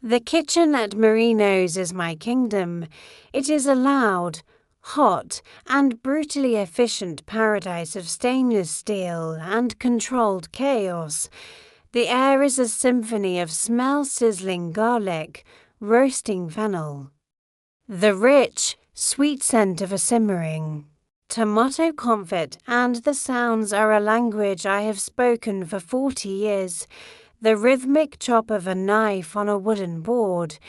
The kitchen at Marino's is my kingdom. It is a loud, hot, and brutally efficient paradise of stainless steel and controlled chaos. The air is a symphony of smell-sizzling garlic, roasting fennel. The rich, sweet scent of a simmering tomato confit, and the sounds are a language I have spoken for 40 years. The rhythmic chop of a knife on a wooden board,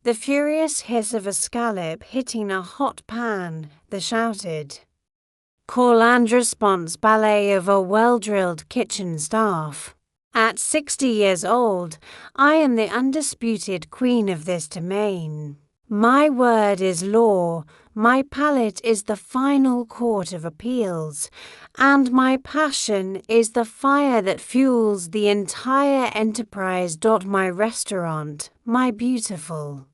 the furious hiss of a scallop hitting a hot pan, the shouted call and response ballet of a well-drilled kitchen staff. At 60 years old, I am the undisputed queen of this domain. My word is law, my palate is the final court of appeals, and my passion is the fire that fuels the entire enterprise. My restaurant, my beautiful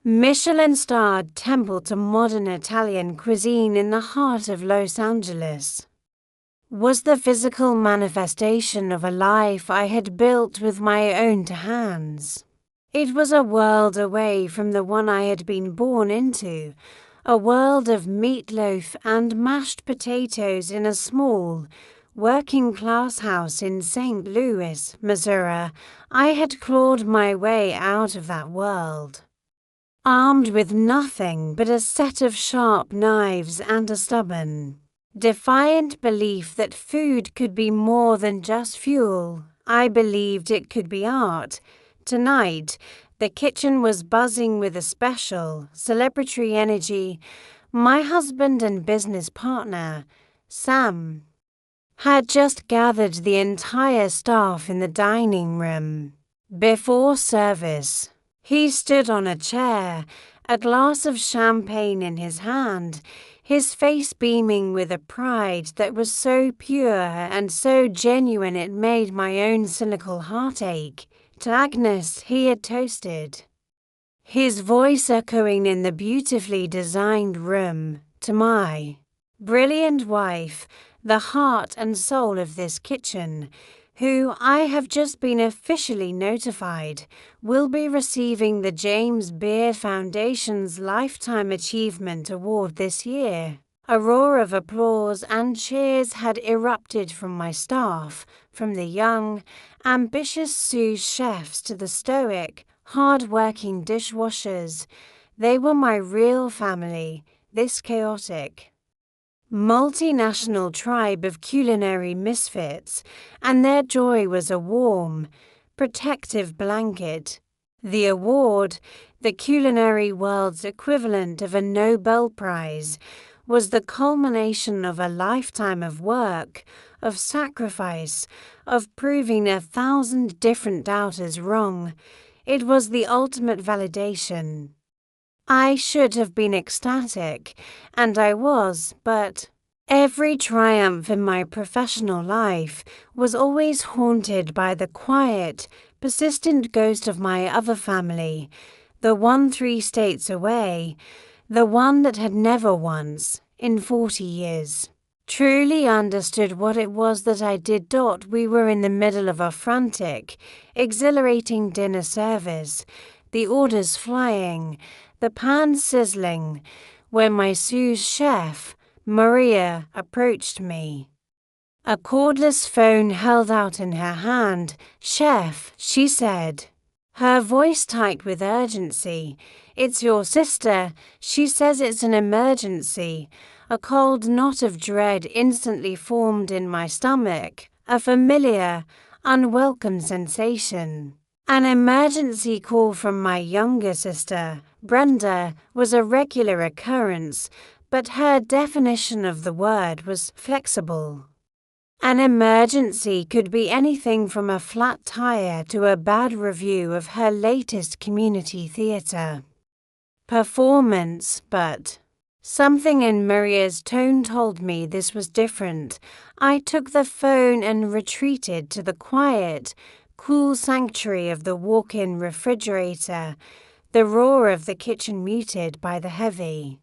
Michelin-starred temple to modern Italian cuisine in the heart of Los Angeles, was the physical manifestation of a life I had built with my own hands. It was a world away from the one I had been born into, a world of meatloaf and mashed potatoes in a small, working-class house in St. Louis, Missouri. I had clawed my way out of that world, armed with nothing but a set of sharp knives and a stubborn, defiant belief that food could be more than just fuel. I believed it could be art. Tonight, the kitchen was buzzing with a special, celebratory energy. My husband and business partner, Sam, had just gathered the entire staff in the dining room. Before service, he stood on a chair, a glass of champagne in his hand, his face beaming with a pride that was so pure and so genuine it made my own cynical heart ache. To Agnes he had toasted, his voice echoing in the beautifully designed room. To my brilliant wife, the heart and soul of this kitchen, who I have just been officially notified will be receiving the James Beard Foundation's Lifetime Achievement Award this year. A roar of applause and cheers had erupted from my staff, from the young, ambitious sous chefs to the stoic, hard-working dishwashers. They were my real family, this chaotic, multinational tribe of culinary misfits, and their joy was a warm, protective blanket. The award, the culinary world's equivalent of a Nobel Prize, was the culmination of a lifetime of work, of sacrifice, of proving 1,000 different doubters wrong. It was the ultimate validation. I should have been ecstatic, and I was, but every triumph in my professional life was always haunted by the quiet, persistent ghost of my other family, the one 3 states away, the one that had never once, in 40 years, truly understood what it was that I did. We were in the middle of a frantic, exhilarating dinner service, the orders flying, the pan sizzling, when my sous chef, Maria, approached me. A cordless phone held out in her hand. "Chef," she said, her voice tight with urgency. "It's your sister. She says it's an emergency." A cold knot of dread instantly formed in my stomach, a familiar, unwelcome sensation. An emergency call from my younger sister, Brenda, was a regular occurrence, but her definition of the word was flexible. An emergency could be anything from a flat tire to a bad review of her latest community theatre performance, but something in Maria's tone told me this was different. I took the phone and retreated to the quiet, cool sanctuary of the walk-in refrigerator, the roar of the kitchen muted by the heavy,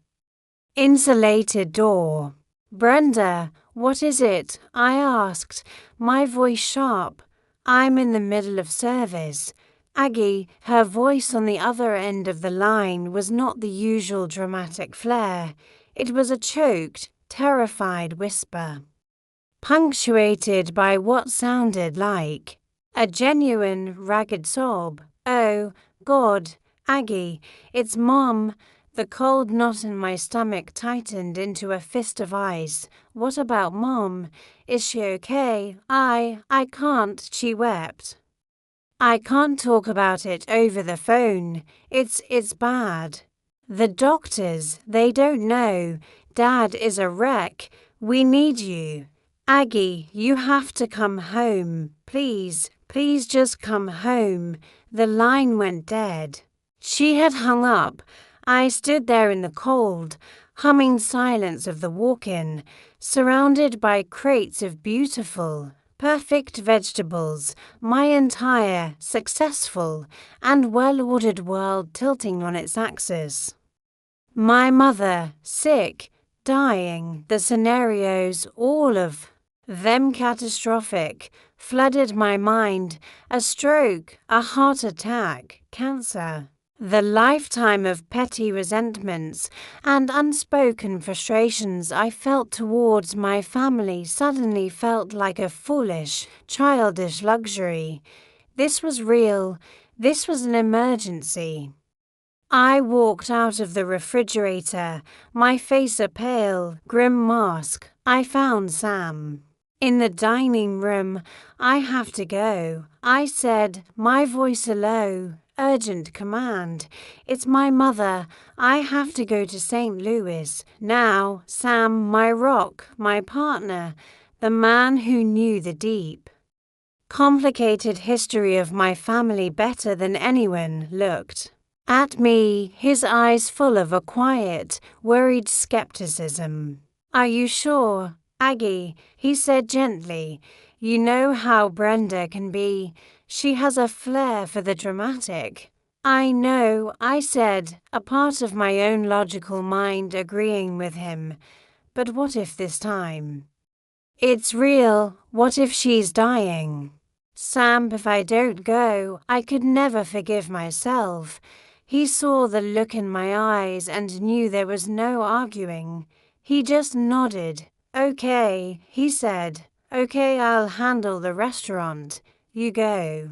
insulated door. "Brenda, what is it?" I asked, my voice sharp. "I'm in the middle of service. Aggie, her voice on the other end of the line was not the usual dramatic flair. It was a choked, terrified whisper, punctuated by what sounded like a genuine, ragged sob. "Oh, God, Aggie, it's Mom." The cold knot in my stomach tightened into a fist of ice. "What about Mom? Is she okay?" I can't," she wept. "I can't talk about it over the phone. It's bad. The doctors, they don't know. Dad is a wreck. We need you. Aggie, you have to come home. Please, please just come home." The line went dead. She had hung up. I stood there in the cold, humming silence of the walk-in, surrounded by crates of beautiful, perfect vegetables, my entire, successful, and well-ordered world tilting on its axis. My mother, sick, dying, the scenarios, all of them catastrophic, flooded my mind. A stroke, a heart attack, cancer. The lifetime of petty resentments and unspoken frustrations I felt towards my family suddenly felt like a foolish, childish luxury. This was real. This was an emergency. I walked out of the refrigerator, my face a pale, grim mask. I found Sam in the dining room. "I have to go," I said, my voice a low, urgent command. "It's my mother. I have to go to St. Louis now." Sam, my rock, my partner, the man who knew the deep, complicated history of my family better than anyone, looked at me, his eyes full of a quiet, worried skepticism. "Are you sure, Aggie?" he said gently. "You know how Brenda can be. She has a flair for the dramatic." "I know," I said, a part of my own logical mind agreeing with him. "But what if this time it's real? What if she's dying?" "Sam, if I don't go, I could never forgive myself." He saw the look in my eyes and knew there was no arguing. He just nodded. "Okay," he said. "Okay, I'll handle the restaurant. You go.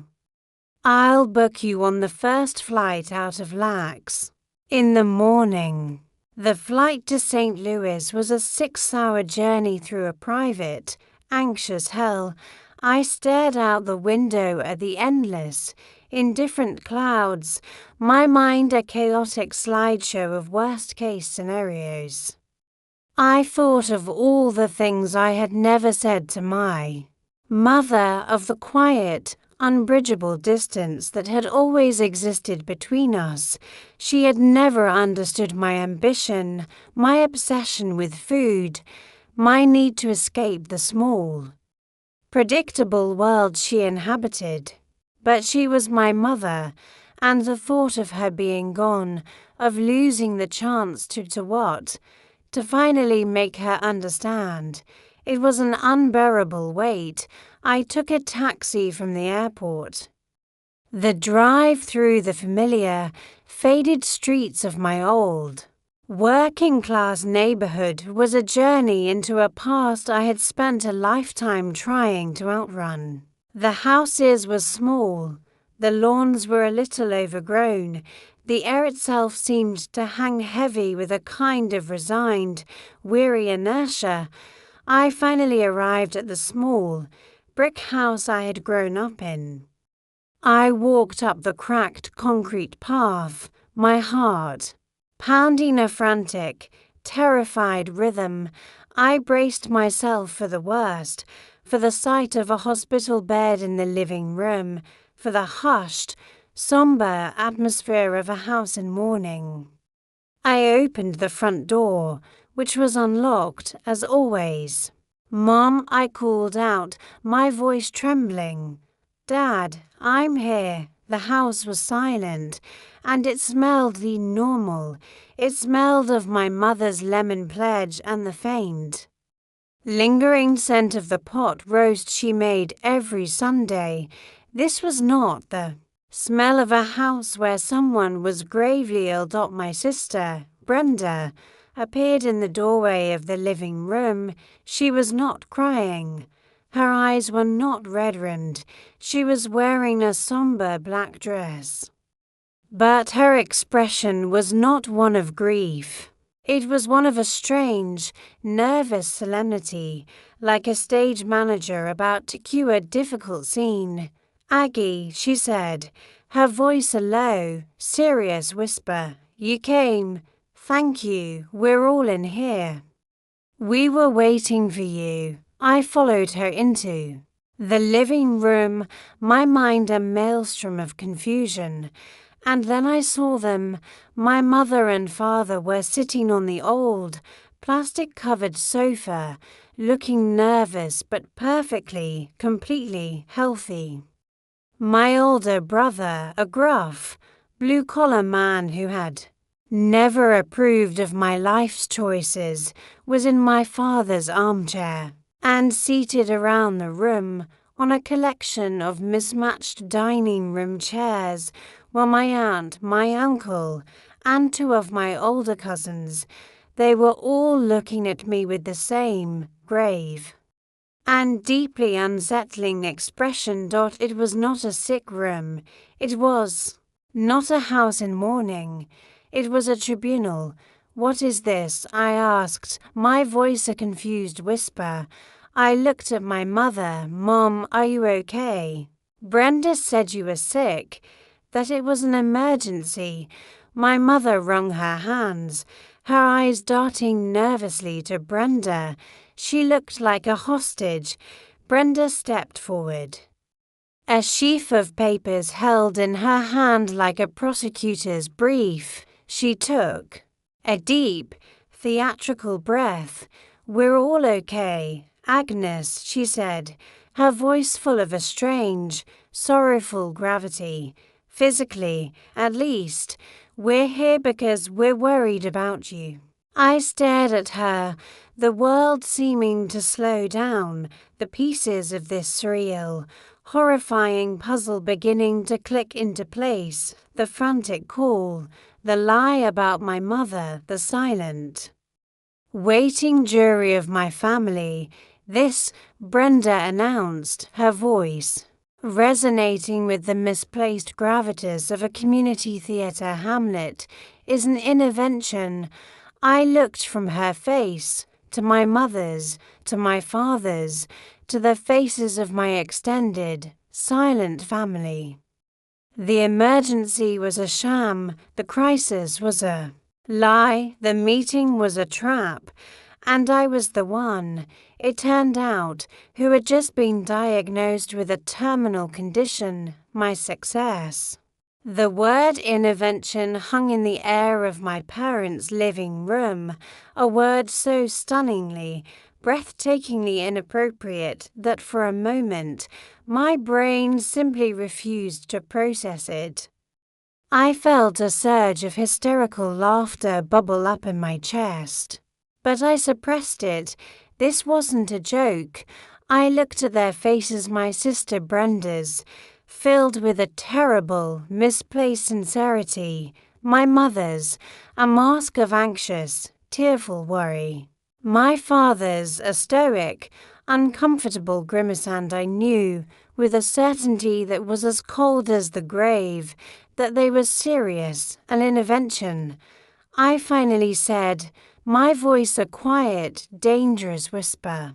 I'll book you on the first flight out of Lax in the morning." The flight to St. Louis was a 6-hour journey through a private, anxious hell. I stared out the window at the endless, indifferent clouds, my mind a chaotic slideshow of worst-case scenarios. I thought of all the things I had never said to my mother, of the quiet, unbridgeable distance that had always existed between us. She had never understood my ambition, my obsession with food, my need to escape the small, predictable world she inhabited. But she was my mother, and the thought of her being gone, of losing the chance to finally make her understand, it was an unbearable weight. I took a taxi from the airport. The drive through the familiar, faded streets of my old, working-class neighborhood was a journey into a past I had spent a lifetime trying to outrun. The houses were small, the lawns were a little overgrown, the air itself seemed to hang heavy with a kind of resigned, weary inertia. I finally arrived at the small, brick house I had grown up in. I walked up the cracked concrete path, my heart pounding a frantic, terrified rhythm. I braced myself for the worst, for the sight of a hospital bed in the living room, for the hushed, somber atmosphere of a house in mourning. I opened the front door, which was unlocked, as always. "Mom," I called out, my voice trembling. "Dad, I'm here." The house was silent, and it smelled the normal. It smelled of my mother's lemon pledge and the faint, lingering scent of the pot roast she made every Sunday. This was not the Smell of a house where someone was gravely ill. My sister, Brenda, appeared in the doorway of the living room. She was not crying. Her eyes were not red-rimmed. She was wearing a somber black dress. But her expression was not one of grief. It was one of a strange, nervous solemnity, like a stage manager about to cue a difficult scene. "Aggie," she said, her voice a low, serious whisper. "You came. Thank you. We're all in here. We were waiting for you." I followed her into the living room, my mind a maelstrom of confusion. And then I saw them. My mother and father were sitting on the old, plastic-covered sofa, looking nervous but perfectly, completely healthy. My older brother, a gruff, blue-collar man who had never approved of my life's choices, was in my father's armchair, and seated around the room on a collection of mismatched dining room chairs, while my aunt, my uncle, and two of my older cousins, they were all looking at me with the same grave and deeply unsettling expression. It was not a sick room. It was not a house in mourning. It was a tribunal. "What is this?" I asked, my voice a confused whisper. I looked at my mother. "Mom, are you okay?" "Brenda said you were sick, that it was an emergency." My mother wrung her hands, her eyes darting nervously to Brenda. She looked like a hostage. Brenda stepped forward, a sheaf of papers held in her hand like a prosecutor's brief. She took a deep, theatrical breath. "We're all okay, Agnes," she said, her voice full of a strange, sorrowful gravity. "Physically, at least, we're here because we're worried about you." I stared at her, the world seeming to slow down, the pieces of this surreal, horrifying puzzle beginning to click into place. The frantic call, the lie about my mother, the silent, waiting jury of my family. "This," Brenda announced, her voice resonating with the misplaced gravitas of a community theatre Hamlet, "is an intervention." I looked from her face to my mother's, to my father's, to the faces of my extended, silent family. The emergency was a sham, the crisis was a lie, the meeting was a trap, and I was the one, it turned out, who had just been diagnosed with a terminal condition, my success. The word intervention hung in the air of my parents' living room, a word so stunningly, breathtakingly inappropriate that for a moment my brain simply refused to process it. I felt a surge of hysterical laughter bubble up in my chest, but I suppressed it. This wasn't a joke. I looked at their faces, my sister Brenda's, filled with a terrible, misplaced sincerity, my mother's, a mask of anxious, tearful worry, my father's, a stoic, uncomfortable grimace, and I knew, with a certainty that was as cold as the grave, that they were serious, an intervention. I finally said, my voice a quiet, dangerous whisper,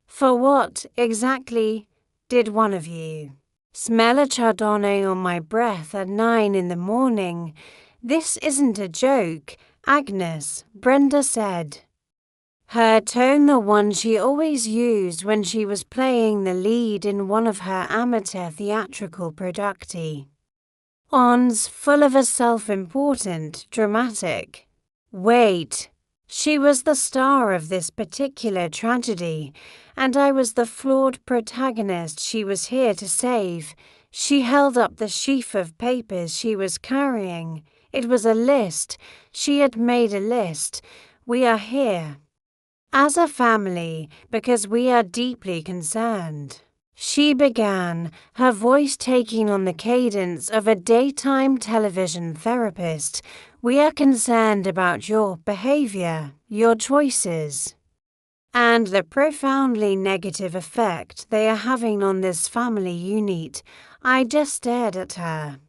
"For what, exactly, did one of you smell a chardonnay on my breath at 9 in the morning? This isn't a joke, Agnes," Brenda said, her tone the one she always used when she was playing the lead in one of her amateur theatrical productions, full of a self-important, dramatic weight. She was the star of this particular tragedy, and I was the flawed protagonist she was here to save. She held up the sheaf of papers she was carrying. It was a list. She had made a list. "We are here as a family because we are deeply concerned," she began, her voice taking on the cadence of a daytime television therapist. "We are concerned about your behavior, your choices, and the profoundly negative effect they are having on this family unit." I just stared at her,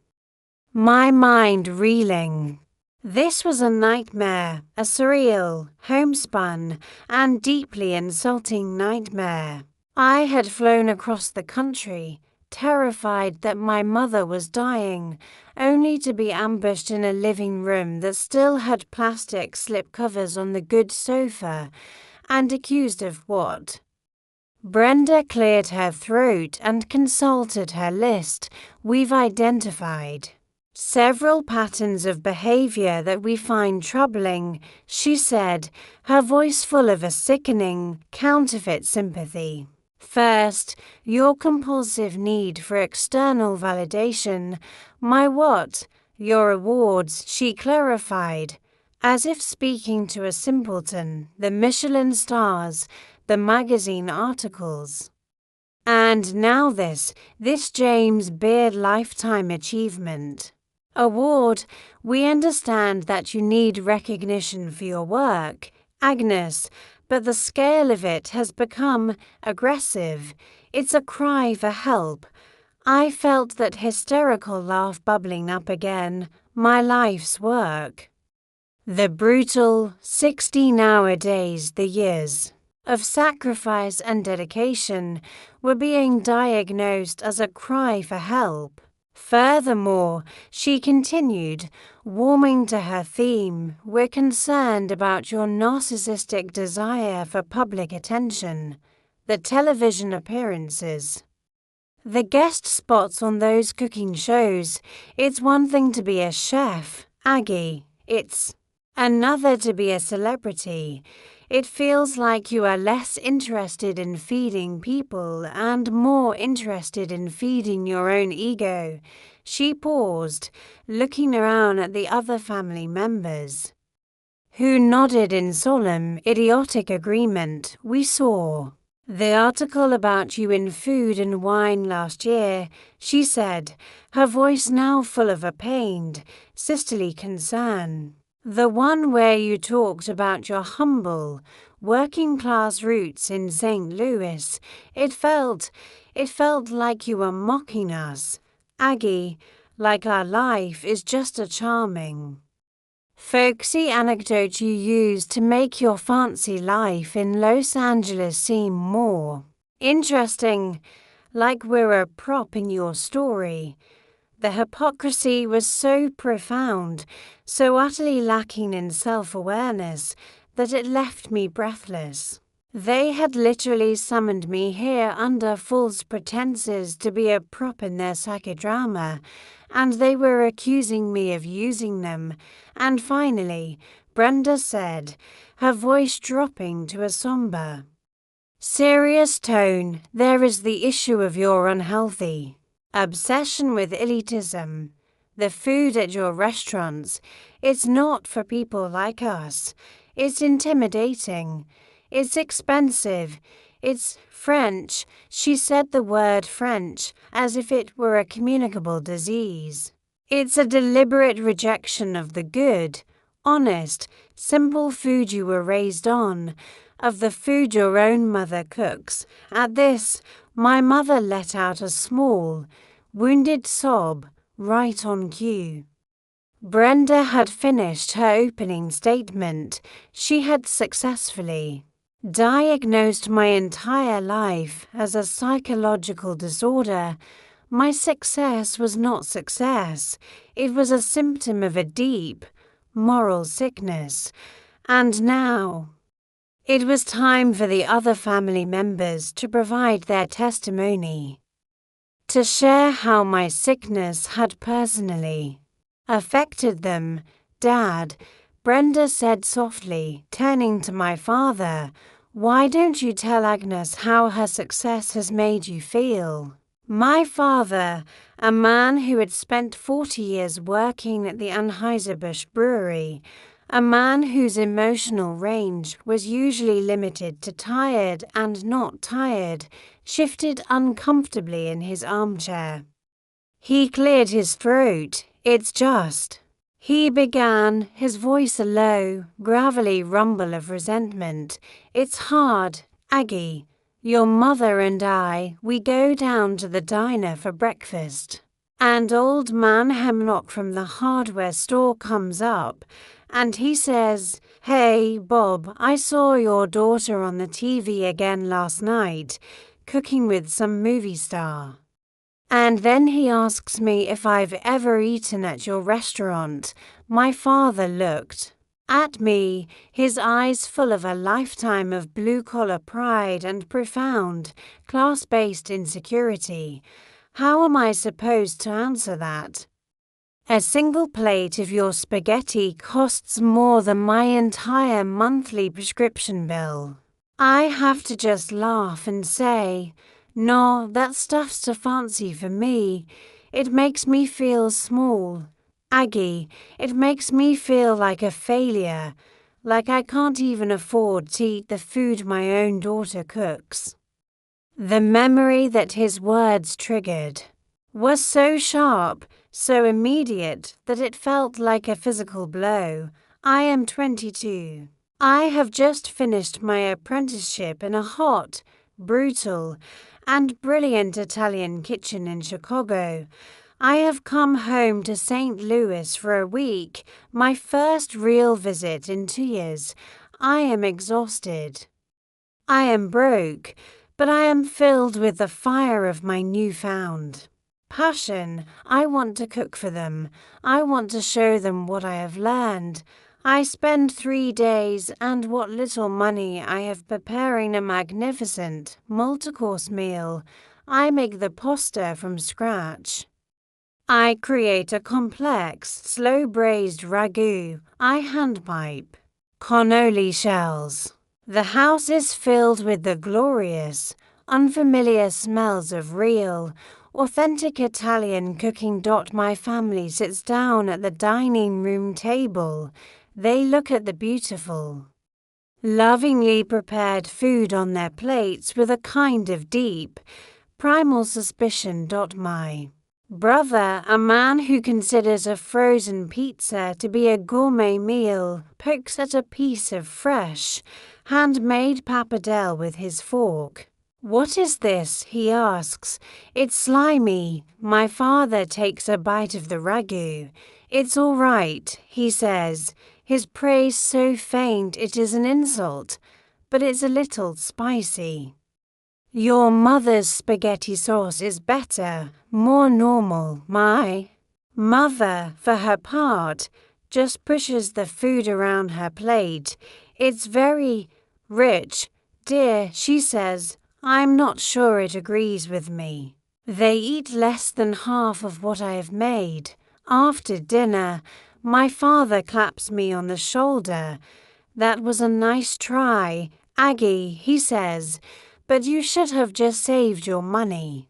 my mind reeling. This was a nightmare, a surreal, homespun, and deeply insulting nightmare. I had flown across the country, terrified that my mother was dying, only to be ambushed in a living room that still had plastic slipcovers on the good sofa, and accused of what? Brenda cleared her throat and consulted her list. "We've identified several patterns of behavior that we find troubling," she said, her voice full of a sickening, counterfeit sympathy. "First, your compulsive need for external validation. My what? Your rewards," she clarified, as if speaking to a simpleton. "The Michelin stars, the magazine articles. And now this James Beard Lifetime Achievement Award. We understand that you need recognition for your work, Agnes, but the scale of it has become aggressive. It's a cry for help." I felt that hysterical laugh bubbling up again. My life's work. The brutal 16-hour days, the years of sacrifice and dedication were being diagnosed as a cry for help. Furthermore, she continued, warming to her theme, "We're concerned about your narcissistic desire for public attention, the television appearances, the guest spots on those cooking shows. It's one thing to be a chef, Aggie. It's another to be a celebrity. It feels like you are less interested in feeding people and more interested in feeding your own ego." She paused, looking around at the other family members, who nodded in solemn, idiotic agreement. "We saw the article about you in Food and Wine last year," she said, her voice now full of a pained, sisterly concern. "The one where you talked about your humble, working-class roots in St. Louis. It felt like you were mocking us, Aggie, like our life is just a charming, folksy anecdote you used to make your fancy life in Los Angeles seem more interesting, like we're a prop in your story." The hypocrisy was so profound, so utterly lacking in self-awareness, that it left me breathless. They had literally summoned me here under false pretenses to be a prop in their psychodrama, and they were accusing me of using them. And finally, Brenda said, her voice dropping to a somber, serious tone, "There is the issue of your unhealthy obsession with elitism. The food at your restaurants, it's not for people like us. It's intimidating. It's expensive. It's French." She said the word French as if it were a communicable disease. "It's a deliberate rejection of the good, honest, simple food you were raised on, of the food your own mother cooks." At this, my mother let out a small, wounded sob, right on cue. Brenda had finished her opening statement. She had successfully diagnosed my entire life as a psychological disorder. My success was not success. It was a symptom of a deep, moral sickness. And now it was time for the other family members to provide their testimony, to share how my sickness had personally affected them. "Dad," Brenda said softly, turning to my father, "why don't you tell Agnes how her success has made you feel?" My father, a man who had spent 40 years working at the Anheuser-Busch brewery, A man whose emotional range was usually limited to tired and not tired shifted uncomfortably in his armchair. He cleared his throat. "It's just," he began, his voice a low, gravelly rumble of resentment. "It's hard, Aggie. Your mother and I, we go down to the diner for breakfast. And old man Hemlock from the hardware store comes up, and he says, 'Hey, Bob, I saw your daughter on the TV again last night, cooking with some movie star.' And then he asks me if I've ever eaten at your restaurant." My father looked at me, his eyes full of a lifetime of blue-collar pride and profound, class-based insecurity. How am I supposed to answer that? "A single plate of your spaghetti costs more than my entire monthly prescription bill." I have to just laugh and say, "No, that stuff's too fancy for me. It makes me feel small. Aggie, it makes me feel like a failure, like I can't even afford to eat the food my own daughter cooks." The memory that his words triggered was so sharp, so immediate, that it felt like a physical blow. I am 22. I have just finished my apprenticeship in a hot, brutal, and brilliant Italian kitchen in Chicago. I have come home to St. Louis for a week, my first real visit in 2 years. I am exhausted. I am broke, but I am filled with the fire of my newfound passion. I want to cook for them. I want to show them what I have learned. I spend 3 days and what little money I have preparing a magnificent, multi-course meal. I make the pasta from scratch. I create a complex, slow-braised ragu. I handpipe cannoli shells. The house is filled with the glorious, unfamiliar smells of real, authentic Italian cooking. My family sits down at the dining room table. They look at the beautiful, lovingly prepared food on their plates with a kind of deep, primal suspicion. My brother, a man who considers a frozen pizza to be a gourmet meal, pokes at a piece of fresh, handmade pappardelle with his fork. "What is this?" he asks. "It's slimy." My father takes a bite of the ragu. "It's all right," he says, his praise so faint it is an insult, but it's a little spicy. "Your mother's spaghetti sauce is better, more normal." My mother, for her part, just pushes the food around her plate. "It's very rich, dear," she says. I'm not sure it agrees with me. They eat less than half of what I have made. After dinner, my father claps me on the shoulder. "That was a nice try, Aggie," he says, "but you should have just saved your money.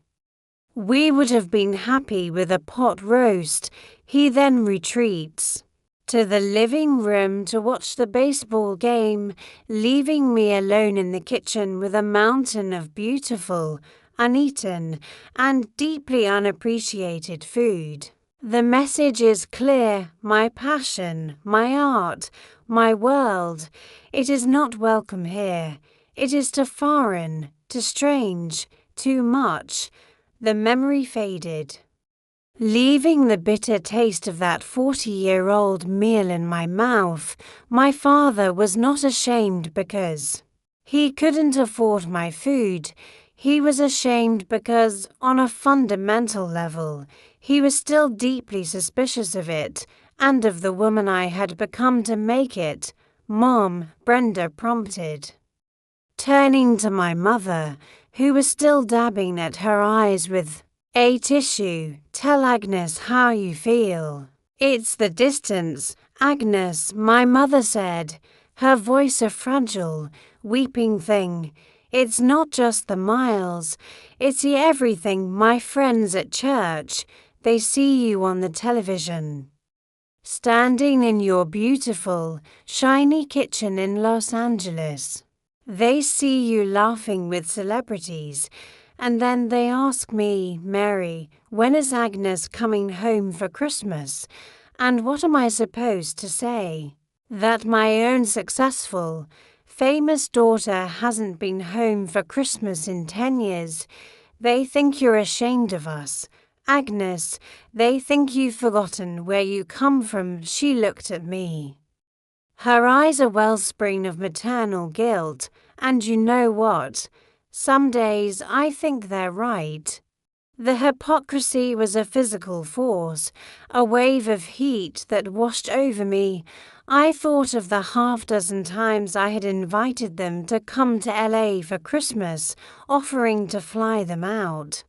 We would have been happy with a pot roast." He then retreats to the living room to watch the baseball game, leaving me alone in the kitchen with a mountain of beautiful, uneaten, and deeply unappreciated food. The message is clear: my passion, my art, my world. It is not welcome here. It is too foreign, too strange, too much. The memory faded, leaving the bitter taste of that 40-year-old meal in my mouth. My father was not ashamed because he couldn't afford my food. He was ashamed because, on a fundamental level, he was still deeply suspicious of it and of the woman I had become to make it. "Mom," Brenda prompted, turning to my mother, who was still dabbing at her eyes with a tissue. "Tell Agnes how you feel." "It's the distance, Agnes," my mother said, her voice a fragile, weeping thing. "It's not just the miles, it's the everything. My friends at church, they see you on the television. standing in your beautiful, shiny kitchen in Los Angeles. They see you laughing with celebrities, and then they ask me, Mary, when is Agnes coming home for Christmas? And what am I supposed to say? That my own successful, famous daughter hasn't been home for Christmas in 10 years. They think you're ashamed of us. Agnes, they think you've forgotten where you come from. She looked at me. Her eyes a wellspring of maternal guilt, and you know what? Some days I think they're right. The hypocrisy was a physical force, a wave of heat that washed over me. I thought of the half-dozen times I had invited them to come to LA for Christmas, offering to fly them out,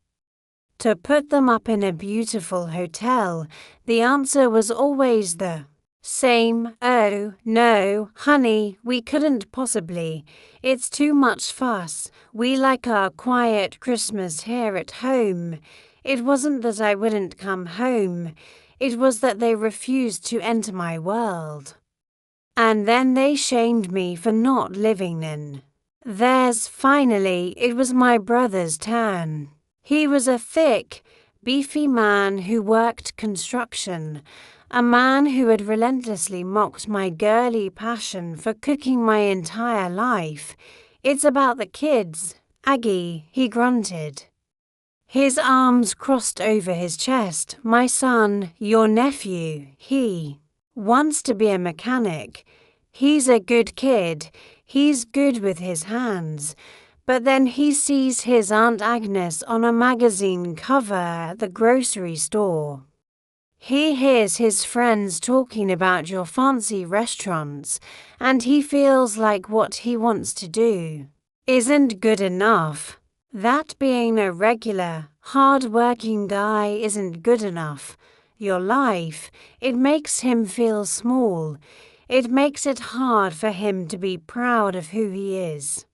to put them up in a beautiful hotel. The answer was always the same. Oh, no, honey, we couldn't possibly. It's too much fuss. We like our quiet Christmas here at home. It wasn't that I wouldn't come home. It was that they refused to enter my world. And then they shamed me for not living in theirs. Finally, it was my brother's turn. He was a thick, beefy man who worked construction, a man who had relentlessly mocked my girly passion for cooking my entire life. It's about the kids, Aggie, he grunted. His arms crossed over his chest. My son, your nephew, he wants to be a mechanic. He's a good kid. He's good with his hands. But then he sees his Aunt Agnes on a magazine cover at the grocery store. He hears his friends talking about your fancy restaurants, and he feels like what he wants to do isn't good enough. That being a regular, hard-working guy isn't good enough. Your life, it makes him feel small. It makes it hard for him to be proud of who he is.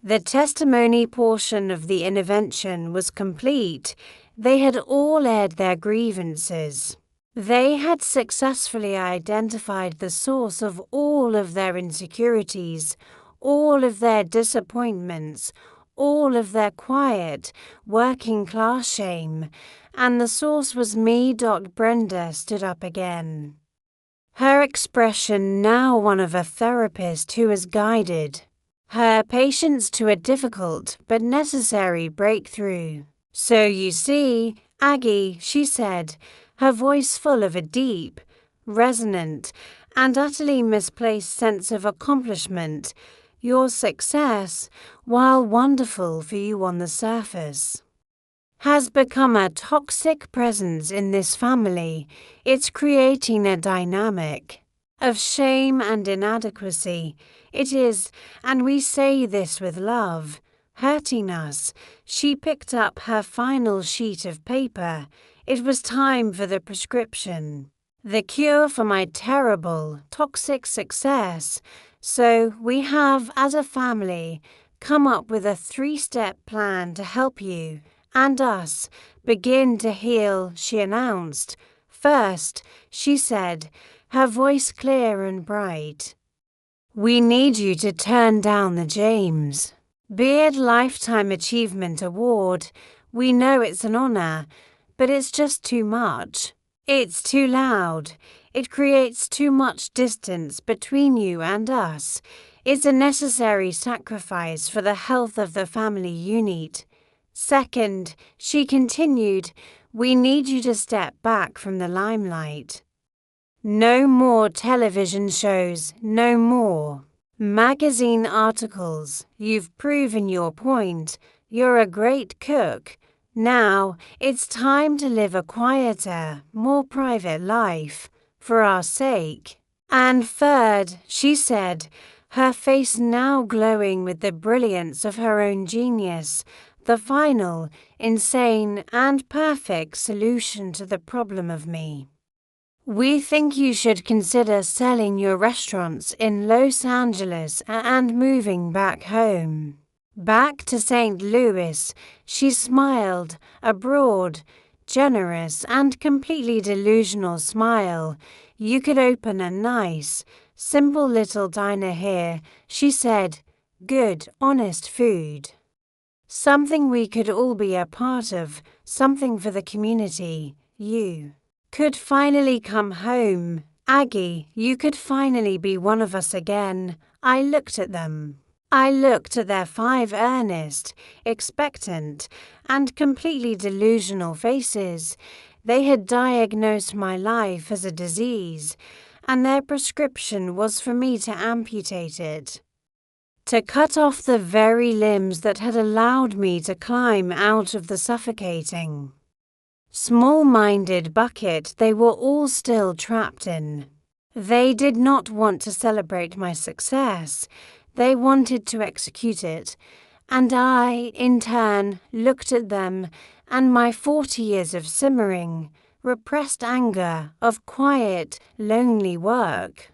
The testimony portion of the intervention was complete. They had all aired their grievances. They had successfully identified the source of all of their insecurities, all of their disappointments, all of their quiet, working-class shame, and the source was me. Brenda stood up again. Her expression now one of a therapist who has guided her patients to a difficult but necessary breakthrough. So you see, Aggie, she said, her voice full of a deep, resonant, and utterly misplaced sense of accomplishment, your success, while wonderful for you on the surface, has become a toxic presence in this family. It's creating a dynamic of shame and inadequacy. It is, and we say this with love, hurting us. She picked up her final sheet of paper. It was time for the prescription, the cure for my terrible, toxic success. So we have, as a family, come up with a 3-step plan to help you and us begin to heal, she announced. First, she said, her voice clear and bright, we need you to turn down the James Beard Lifetime Achievement Award. We know it's an honor, but it's just too much. It's too loud. It creates too much distance between you and us. It's a necessary sacrifice for the health of the family unit. Second, she continued, we need you to step back from the limelight. No more television shows, no more magazine articles. You've proven your point. You're a great cook. Now, it's time to live a quieter, more private life, for our sake. And third, she said, her face now glowing with the brilliance of her own genius, the final, insane, and perfect solution to the problem of me. We think you should consider selling your restaurants in Los Angeles and moving back home. Back to St. Louis, she smiled, a broad, generous, and completely delusional smile. You could open a nice, simple little diner here, she said. Good, honest food. Something we could all be a part of, something for the community. You could finally come home. Aggie, you could finally be one of us again. I looked at them. I looked at their 5 earnest, expectant, and completely delusional faces. They had diagnosed my life as a disease, and their prescription was for me to amputate it. To cut off the very limbs that had allowed me to climb out of the suffocating, small-minded bucket they were all still trapped in. They did not want to celebrate my success. They wanted to execute it, and I, in turn, looked at them and my 40 years of simmering, repressed anger, of quiet, lonely work,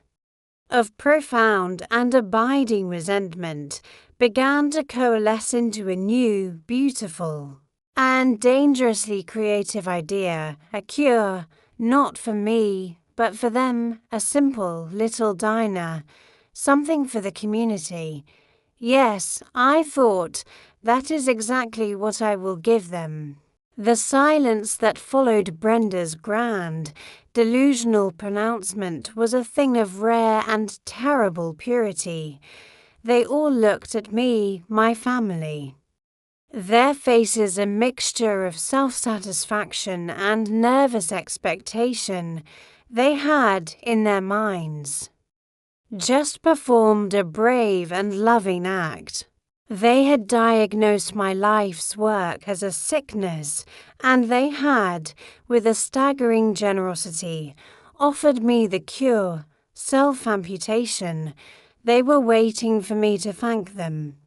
of profound and abiding resentment, began to coalesce into a new, beautiful, and dangerously creative idea, a cure, not for me, but for them, a simple little diner, something for the community. Yes, I thought, that is exactly what I will give them. The silence that followed Brenda's grand, delusional pronouncement was a thing of rare and terrible purity. They all looked at me, my family. Their faces a mixture of self-satisfaction and nervous expectation. They had, in their minds, just performed a brave and loving act. They had diagnosed my life's work as a sickness, and they had, with a staggering generosity, offered me the cure, self-amputation. They were waiting for me to thank them.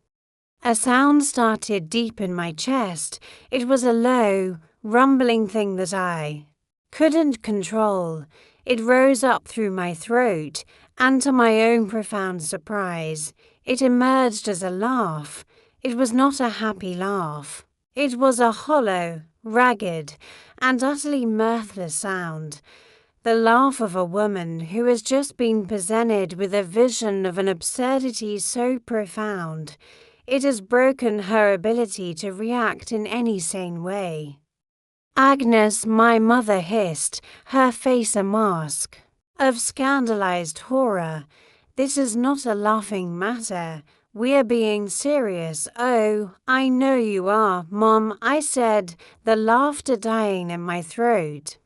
A sound started deep in my chest. It was a low, rumbling thing that I couldn't control. It rose up through my throat, and to my own profound surprise, it emerged as a laugh. It was not a happy laugh. It was a hollow, ragged, and utterly mirthless sound. The laugh of a woman who has just been presented with a vision of an absurdity so profound, it has broken her ability to react in any sane way. Agnes, my mother hissed, her face a mask of scandalized horror. This is not a laughing matter. We are being serious. Oh, I know you are, Mom, I said, the laughter dying in my throat,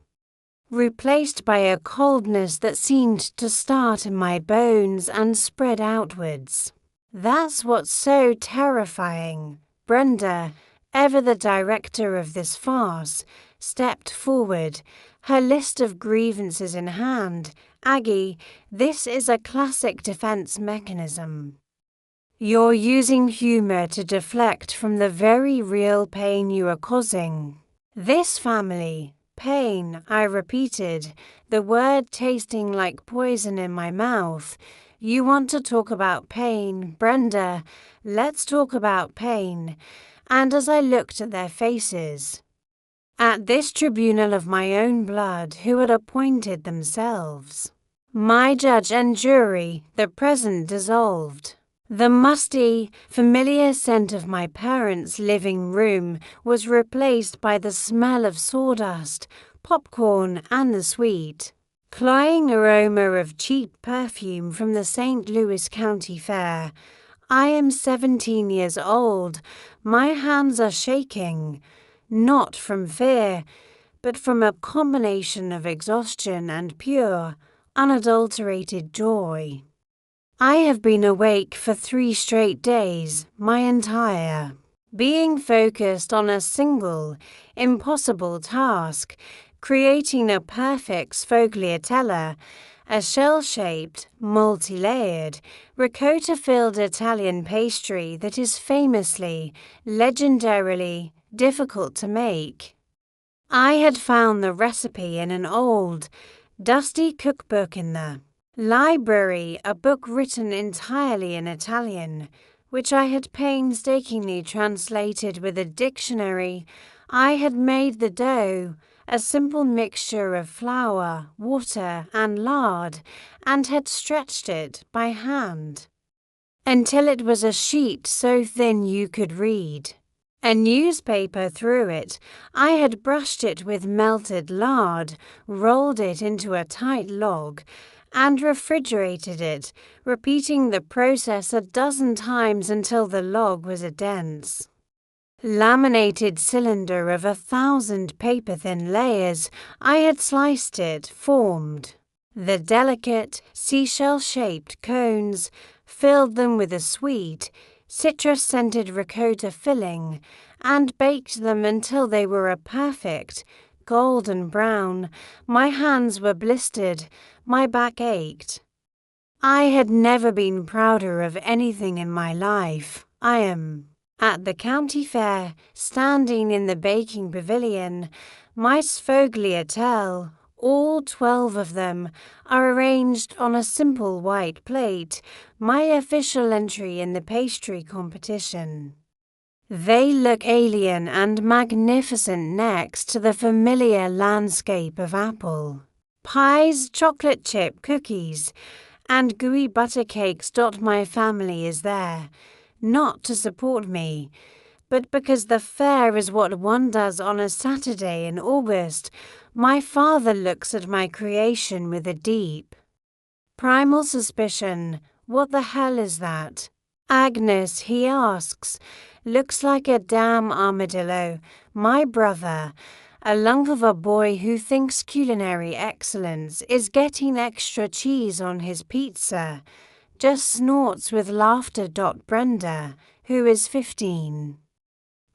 replaced by a coldness that seemed to start in my bones and spread outwards. That's what's so terrifying. Brenda, ever the director of this farce, stepped forward, her list of grievances in hand. Aggie, this is a classic defense mechanism. You're using humor to deflect from the very real pain you are causing. This family, pain, I repeated, the word tasting like poison in my mouth. You want to talk about pain, Brenda, let's talk about pain. And as I looked at their faces, at this tribunal of my own blood who had appointed themselves, my judge and jury, the present dissolved. The musty, familiar scent of my parents' living room was replaced by the smell of sawdust, popcorn, and the sweet, cloying aroma of cheap perfume from the St. Louis County Fair. I am 17 years old. My hands are shaking, not from fear, but from a combination of exhaustion and pure, unadulterated joy. I have been awake for 3 straight days, my entire being focused on a single, impossible task, creating a perfect sfogliatella, a shell-shaped, multi-layered, ricotta-filled Italian pastry that is famously, legendarily difficult to make. I had found the recipe in an old, dusty cookbook in the library, a book written entirely in Italian, which I had painstakingly translated with a dictionary. I had made the dough, a simple mixture of flour, water, and lard, and had stretched it by hand until it was a sheet so thin you could read a newspaper through it. I had brushed it with melted lard, rolled it into a tight log, and refrigerated it, repeating the process a dozen times until the log was a dense, laminated cylinder of 1,000 paper-thin layers. I had sliced it, formed the delicate, seashell-shaped cones, filled them with a sweet, citrus-scented ricotta filling, and baked them until they were a perfect golden brown. My hands were blistered, my back ached. I had never been prouder of anything in my life. I am at the county fair, standing in the baking pavilion. My sfogliatelle, all 12 of them, are arranged on a simple white plate, my official entry in the pastry competition. They look alien and magnificent next to the familiar landscape of apple pies, chocolate chip cookies, and gooey butter cakes. My family is there, not to support me, but because the fair is what one does on a Saturday in August. My father looks at my creation with a deep, primal suspicion. What the hell is that? Agnes, he asks. Looks like a damn armadillo. My brother, a lump of a boy who thinks culinary excellence is getting extra cheese on his pizza, just snorts with laughter. Brenda, who is 15,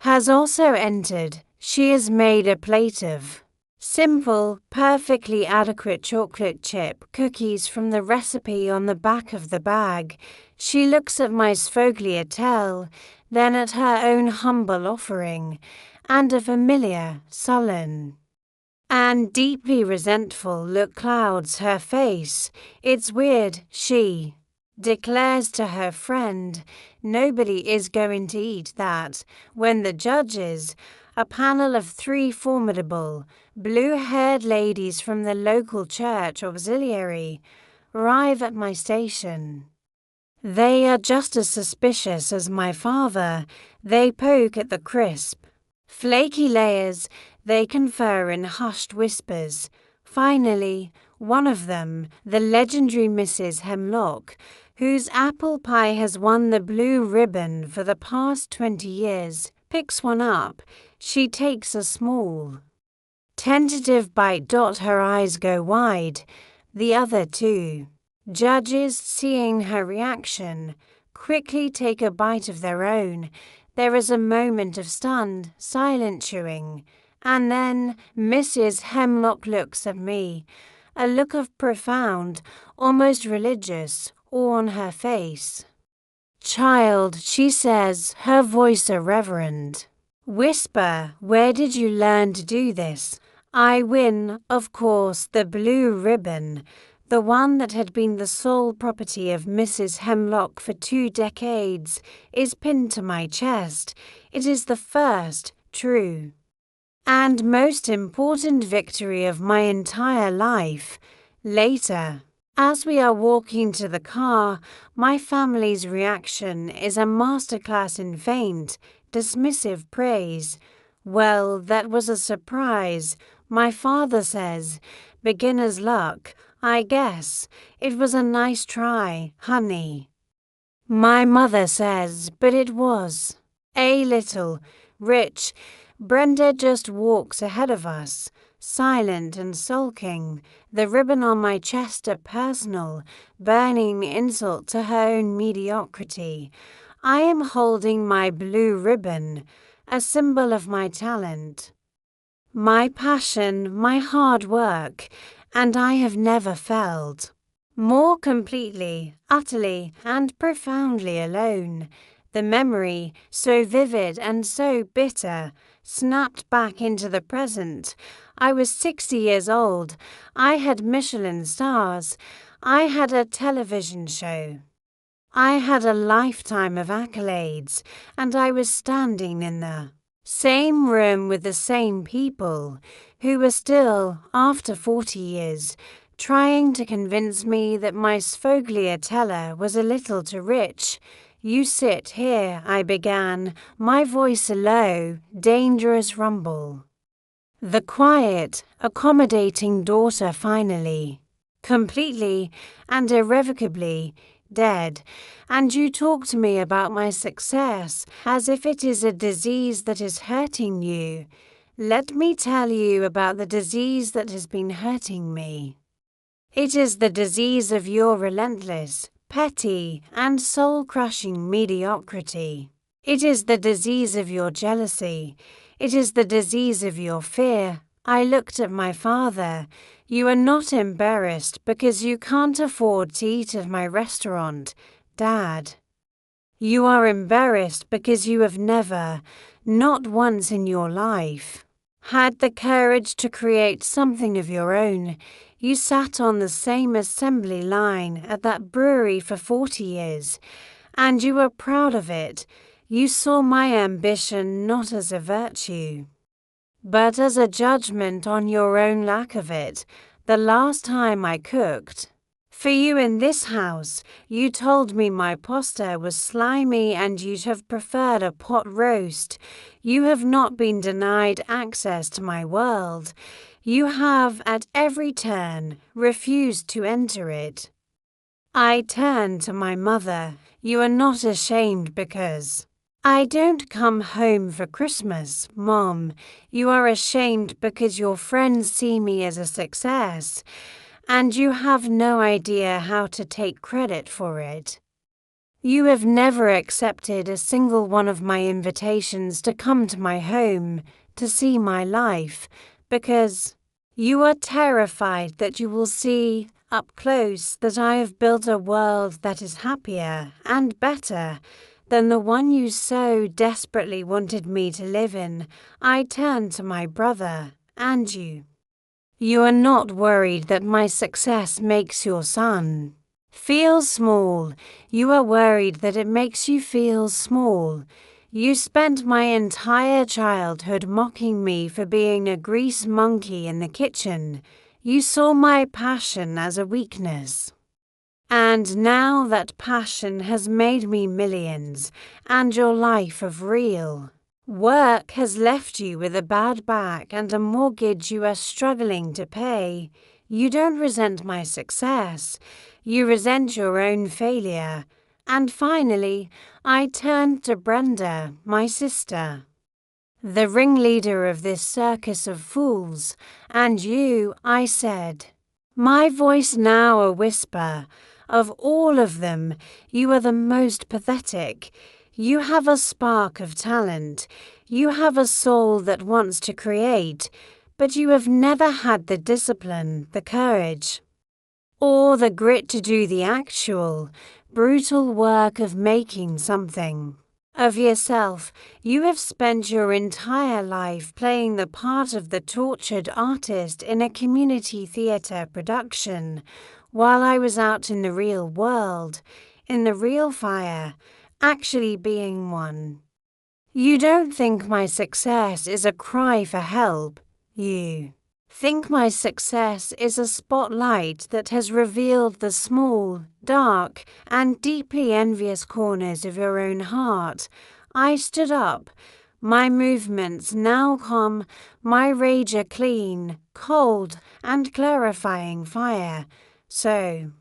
has also entered. She has made a plate of simple, perfectly adequate chocolate chip cookies from the recipe on the back of the bag. She looks at my sfogliatelle, then at her own humble offering, and a familiar, sullen, and deeply resentful look clouds her face. It's weird, she declares to her friend. Nobody is going to eat that, when the judges, a panel of 3 formidable, blue-haired ladies from the local church auxiliary, arrive at my station. They are just as suspicious as my father. They poke at the crisp, flaky layers. They confer in hushed whispers. Finally, one of them, the legendary Mrs. Hemlock, whose apple pie has won the blue ribbon for the past 20 years, picks one up. She takes a small, tentative bite. Her eyes go wide. The other 2 judges, seeing her reaction, quickly take a bite of their own. There is a moment of stunned, silent chewing, and then Mrs. Hemlock looks at me, a look of profound, almost religious, awe on her face. "Child," she says, her voice a reverend whisper, "where did you learn to do this?" I win, of course, the blue ribbon, the one that had been the sole property of Mrs. Hemlock for 2 decades, is pinned to my chest. It is the first, true, and most important victory of my entire life. Later, as we are walking to the car, my family's reaction is a masterclass in faint, dismissive praise. "Well, that was a surprise," my father says. "Beginner's luck, I guess. It was a nice try, honey." My mother says, "But it was a little rich." Brenda just walks ahead of us, silent and sulking, the ribbon on my chest a personal, burning insult to her own mediocrity. I am holding my blue ribbon, a symbol of my talent, my passion, my hard work, and I have never felt more completely, utterly, and profoundly alone. The memory, so vivid and so bitter, snapped back into the present. I was 60 years old. I had Michelin stars. I had a television show. I had a lifetime of accolades, and I was standing in the Same room with the same people, who were still, after 40 years, trying to convince me that my sfogliatella was a little too rich. You sit here, I began, my voice a low, dangerous rumble. The quiet, accommodating daughter finally, completely and irrevocably dead, and you talk to me about my success as if it is a disease that is hurting you. Let me tell you about the disease that has been hurting me. It is the disease of your relentless, petty, and soul-crushing mediocrity. It is the disease of your jealousy. It is the disease of your fear. I looked at my father. You are not embarrassed because you can't afford to eat at my restaurant, Dad. You are embarrassed because you have never, not once in your life, had the courage to create something of your own. You sat on the same assembly line at that brewery for 40 years, and you were proud of it. You saw my ambition not as a virtue, but as a judgment on your own lack of it. The last time I cooked for you in this house, you told me my pasta was slimy and you'd have preferred a pot roast. You have not been denied access to my world. You have, at every turn, refused to enter it. I turned to my mother. You are not ashamed because I don't come home for Christmas, Mom. You are ashamed because your friends see me as a success, and you have no idea how to take credit for it. You have never accepted a single one of my invitations to come to my home, to see my life, because you are terrified that you will see up close that I have built a world that is happier and better than the one you so desperately wanted me to live in. I turned to my brother and you. You are not worried that my success makes your son feel small. You are worried that it makes you feel small. You spent my entire childhood mocking me for being a grease monkey in the kitchen. You saw my passion as a weakness. And now that passion has made me millions, and your life of real work has left you with a bad back and a mortgage you are struggling to pay. You don't resent my success. You resent your own failure. And finally, I turned to Brenda, my sister, the ringleader of this circus of fools, and you, I said, my voice now a whisper, of all of them, you are the most pathetic. You have a spark of talent. You have a soul that wants to create, but you have never had the discipline, the courage, or the grit to do the actual, brutal work of making something of yourself. You have spent your entire life playing the part of the tortured artist in a community theatre production, while I was out in the real world, in the real fire, actually being one. You don't think my success is a cry for help. You think my success is a spotlight that has revealed the small, dark, and deeply envious corners of your own heart. I stood up, my movements now calm, my rage a clean, cold, and clarifying fire. So,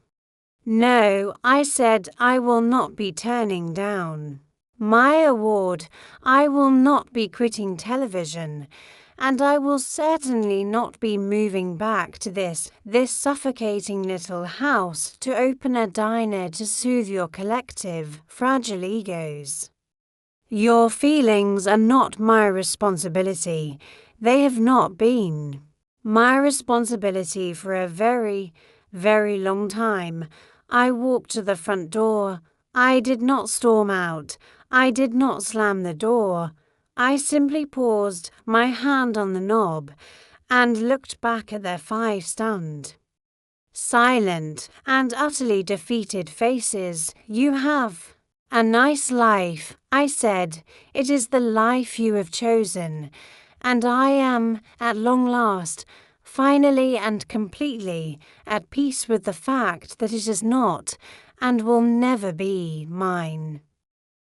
no, I said I will not be turning down my award. I will not be quitting television. And I will certainly not be moving back to this suffocating little house to open a diner to soothe your collective, fragile egos. Your feelings are not my responsibility. They have not been my responsibility for a very, very long time. I walked to the front door. I did not storm out. I did not slam the door. I simply paused, my hand on the knob, and looked back at their 5 stunned, silent, and utterly defeated faces. You have "A nice life," I said. "It is the life you have chosen, and I am, at long last, finally and completely at peace with the fact that it is not, and will never be, mine."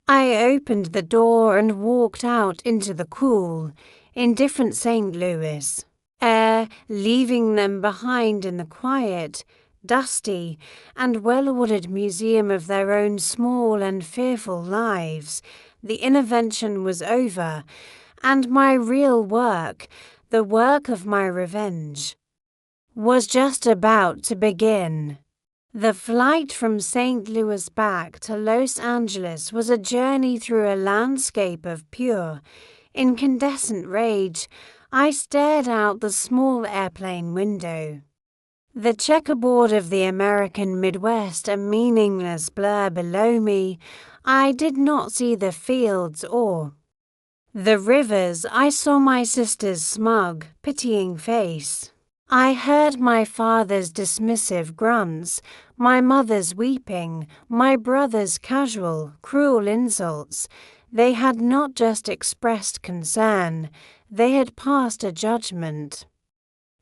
I opened the door and walked out into the cool, indifferent St. Louis air, leaving them behind in the quiet, dusty, and well-ordered museum of their own small and fearful lives. The intervention was over, and my real work, the work of my revenge, was just about to begin. The flight from St. Louis back to Los Angeles was a journey through a landscape of pure, incandescent rage. I stared out the small airplane window. The checkerboard of the American Midwest, a meaningless blur below me. I did not see the fields or the rivers. I saw my sister's smug, pitying face. I heard my father's dismissive grunts, my mother's weeping, my brother's casual, cruel insults. They had not just expressed concern, they had passed a judgment.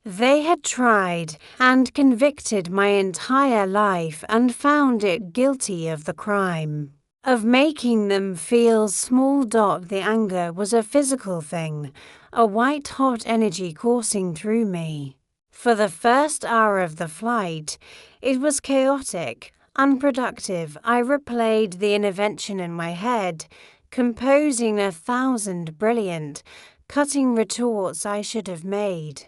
They had tried and convicted my entire life and found it guilty of the crime of making them feel small. The anger was a physical thing, a white-hot energy coursing through me. For the first hour of the flight, it was chaotic, unproductive. I replayed the intervention in my head, composing 1,000 brilliant, cutting retorts I should have made.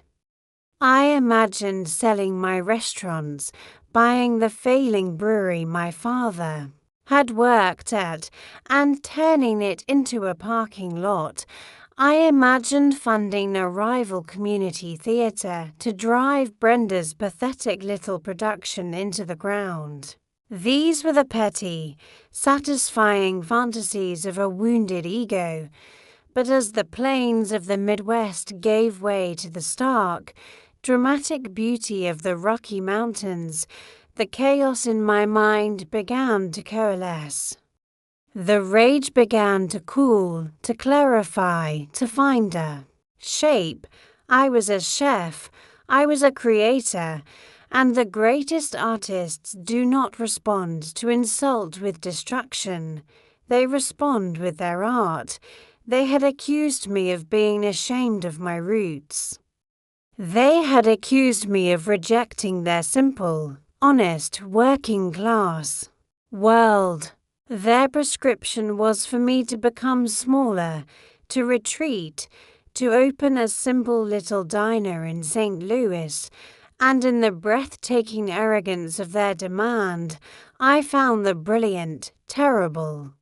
I imagined selling my restaurants, buying the failing brewery my father had worked at, and turning it into a parking lot. I imagined funding a rival community theatre to drive Brenda's pathetic little production into the ground. These were the petty, satisfying fantasies of a wounded ego. But as the plains of the Midwest gave way to the stark, dramatic beauty of the Rocky Mountains, the chaos in my mind began to coalesce. The rage began to cool, to clarify, to find a shape. I was a chef, I was a creator, and the greatest artists do not respond to insult with destruction. They respond with their art. They had accused me of being ashamed of my roots. They had accused me of rejecting their simple, honest, working-class world. Their prescription was for me to become smaller, to retreat, to open a simple little diner in St. Louis, and in the breathtaking arrogance of their demand, I found the brilliant, terrible,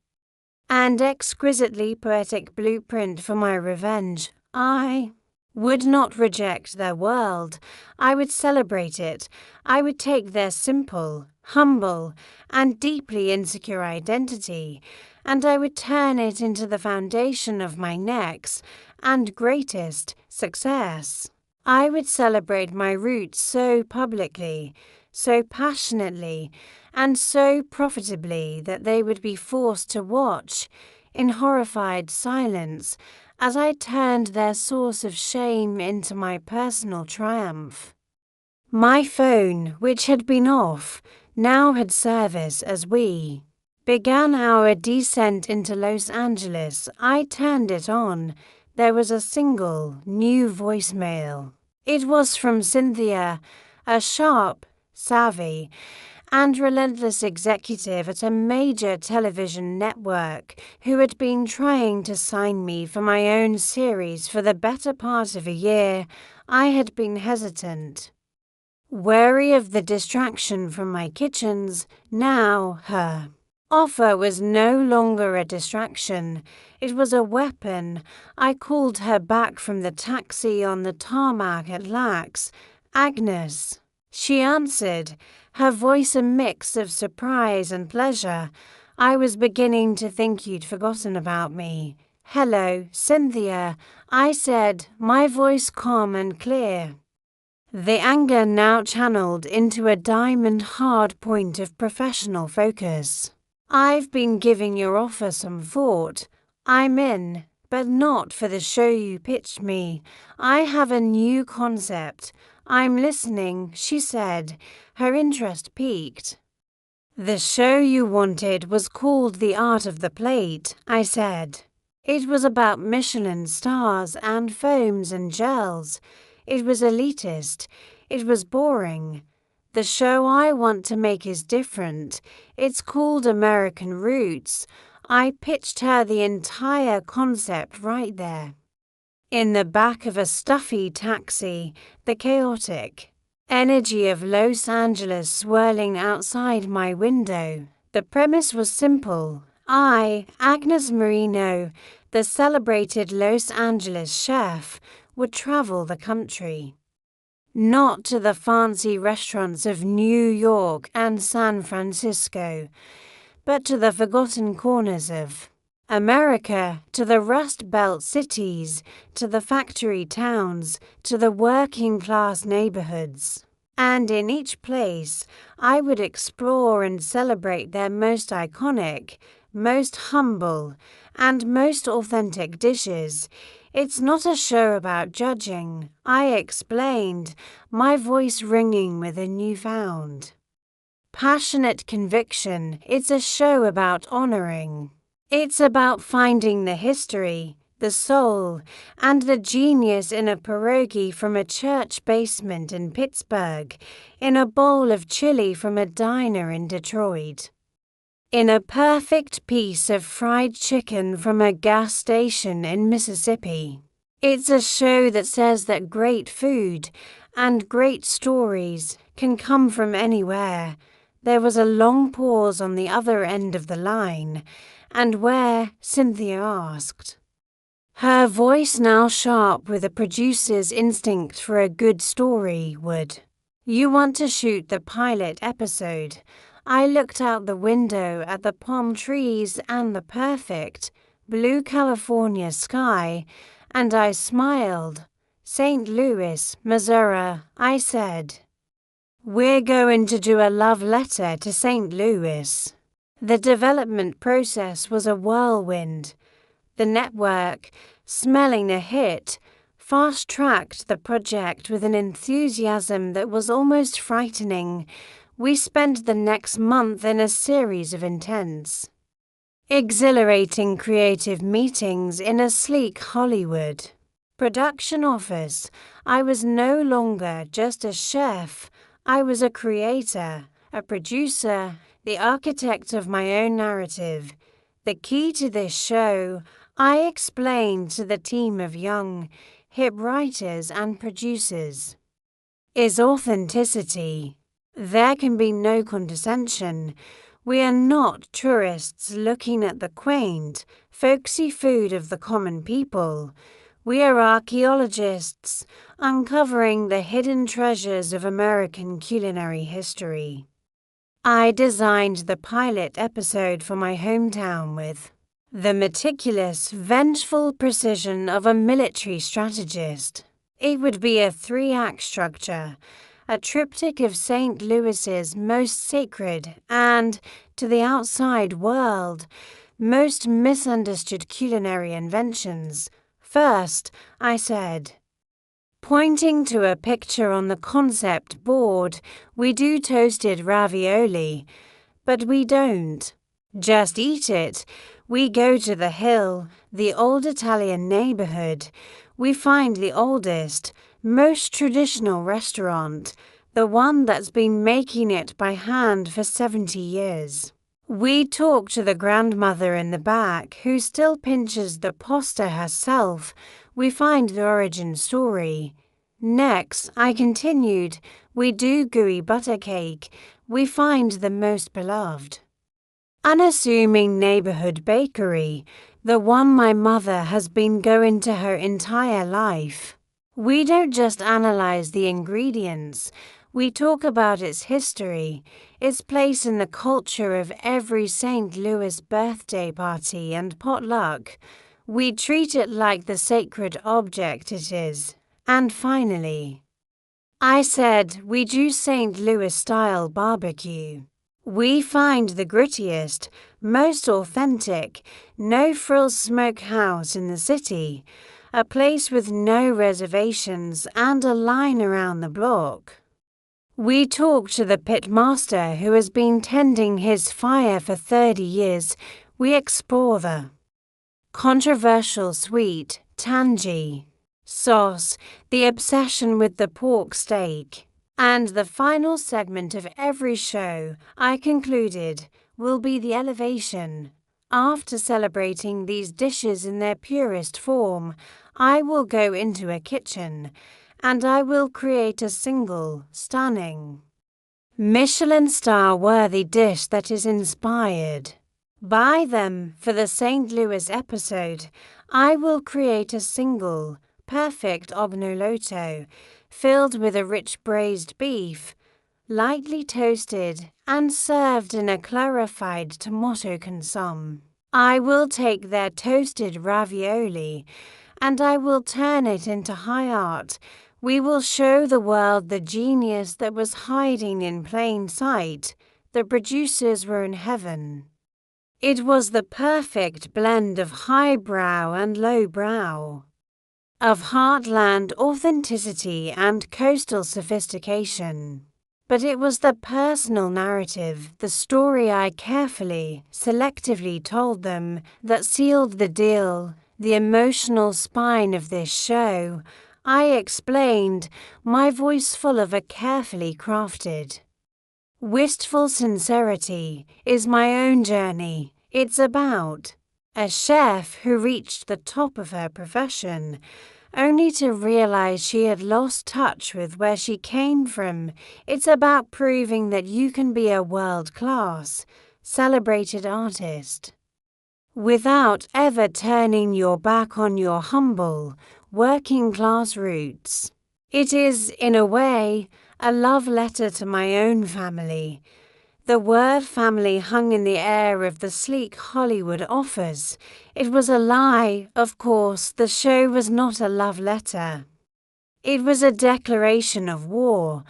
and exquisitely poetic blueprint for my revenge. I would not reject their world. I would celebrate it. I would take their simple, humble, and deeply insecure identity, and I would turn it into the foundation of my next and greatest success. I would celebrate my roots so publicly, so passionately, and so profitably that they would be forced to watch, in horrified silence, as I turned their source of shame into my personal triumph. My phone, which had been off, now had service as we began our descent into Los Angeles. I turned it on. There was a single, new voicemail. It was from Cynthia, a sharp, savvy, and relentless executive at a major television network who had been trying to sign me for my own series for the better part of a year. I had been hesitant, wary of the distraction from my kitchens. Now her offer was no longer a distraction. It was a weapon. I called her back from the taxi on the tarmac at Lax. "Agnes." She answered, her voice a mix of surprise and pleasure. "I was beginning to think you'd forgotten about me." "Hello, Cynthia," I said, my voice calm and clear, the anger now channeled into a diamond-hard point of professional focus. I've been giving your offer some thought. I'm in, but not for the show you pitched me. I have a new concept. I'm listening, she said, her interest piqued. The show you wanted was called The Art of the Plate, I said. It was about Michelin stars and foams and gels. It was elitist. It was boring. The show I want to make is different. It's called American Roots. I pitched her the entire concept right there. In the back of a stuffy taxi, the chaotic energy of Los Angeles swirling outside my window. The premise was simple. I, Agnes Marino, the celebrated Los Angeles chef, would travel the country. Not to the fancy restaurants of New York and San Francisco, but to the forgotten corners of America, to the Rust Belt cities, to the factory towns, to the working-class neighborhoods. And in each place, I would explore and celebrate their most iconic, most humble, and most authentic dishes. It's not a show about judging, I explained, my voice ringing with a newfound passionate conviction. It's a show about honoring. It's about finding the history, the soul, and the genius in a pierogi from a church basement in Pittsburgh, in a bowl of chili from a diner in Detroit, in a perfect piece of fried chicken from a gas station in Mississippi. It's a show that says that great food and great stories can come from anywhere. There was a long pause on the other end of the line, and where, Cynthia asked. Her voice now sharp with a producer's instinct for a good story would. You want to shoot the pilot episode. I looked out the window at the palm trees and the perfect blue California sky, and I smiled. St. Louis, Missouri, I said. We're going to do a love letter to St. Louis. The development process was a whirlwind. The network, smelling a hit, fast-tracked the project with an enthusiasm that was almost frightening. We spent the next month in a series of intense, exhilarating creative meetings in a sleek Hollywood production office. I was no longer just a chef. I was a creator, a producer, the architect of my own narrative. The key to this show, I explained to the team of young, hip writers and producers, is authenticity. There can be no condescension. We are not tourists looking at the quaint, folksy food of the common people. We are archaeologists uncovering the hidden treasures of American culinary history. I designed the pilot episode for my hometown with the meticulous, vengeful precision of a military strategist. It would be a 3-act structure, a triptych of St. Louis's most sacred and, to the outside world, most misunderstood culinary inventions. First, I said, pointing to a picture on the concept board, we do toasted ravioli, but we don't just eat it. We go to the Hill, the old Italian neighborhood. We find the oldest, most traditional restaurant, the one that's been making it by hand for 70 years. We talk to the grandmother in the back who still pinches the pasta herself. We find the origin story. Next, I continued, we do gooey butter cake. We find the most beloved unassuming neighborhood bakery, the one my mother has been going to her entire life. We don't just analyze the ingredients. We talk about its history, its place in the culture of every St. Louis birthday party and potluck. We treat it like the sacred object it is. And finally, I said we do St. Louis-style barbecue. We find the grittiest, most authentic, no-frills smokehouse in the city, a place with no reservations and a line around the block. We talk to the pitmaster who has been tending his fire for 30 years. We explore the controversial sweet, tangy sauce, the obsession with the pork steak. And the final segment of every show, I concluded, will be the elevation. After celebrating these dishes in their purest form, I will go into a kitchen, and I will create a single, stunning, Michelin-star-worthy dish that is inspired by them. For the St. Louis episode, I will create a single, perfect ognoloto, filled with a rich braised beef, lightly toasted and served in a clarified tomato consomme. I will take their toasted ravioli and I will turn it into high art. We will show the world the genius that was hiding in plain sight. The producers were in heaven. It was the perfect blend of highbrow and lowbrow, of heartland authenticity and coastal sophistication. But it was the personal narrative, the story I carefully, selectively told them, that sealed the deal, the emotional spine of this show. I explained, my voice full of a carefully crafted, wistful sincerity, is my own journey. It's about a chef who reached the top of her profession, only to realize she had lost touch with where she came from. It's about proving that you can be a world-class, celebrated artist without ever turning your back on your humble, working-class roots. It is, in a way, a love letter to my own family. The word family hung in the air of the sleek Hollywood offers. It was a lie, of course. The show was not a love letter. It was a declaration of war,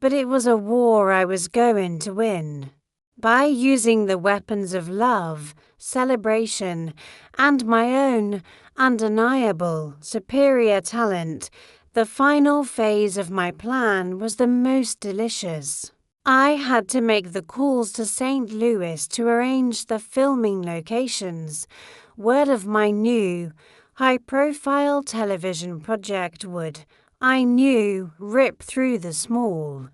but it was a war I was going to win. By using the weapons of love, celebration, and my own undeniable, superior talent, the final phase of my plan was the most delicious. I had to make the calls to St. Louis to arrange the filming locations. Word of my new, high-profile television project would, I knew, rip through the small,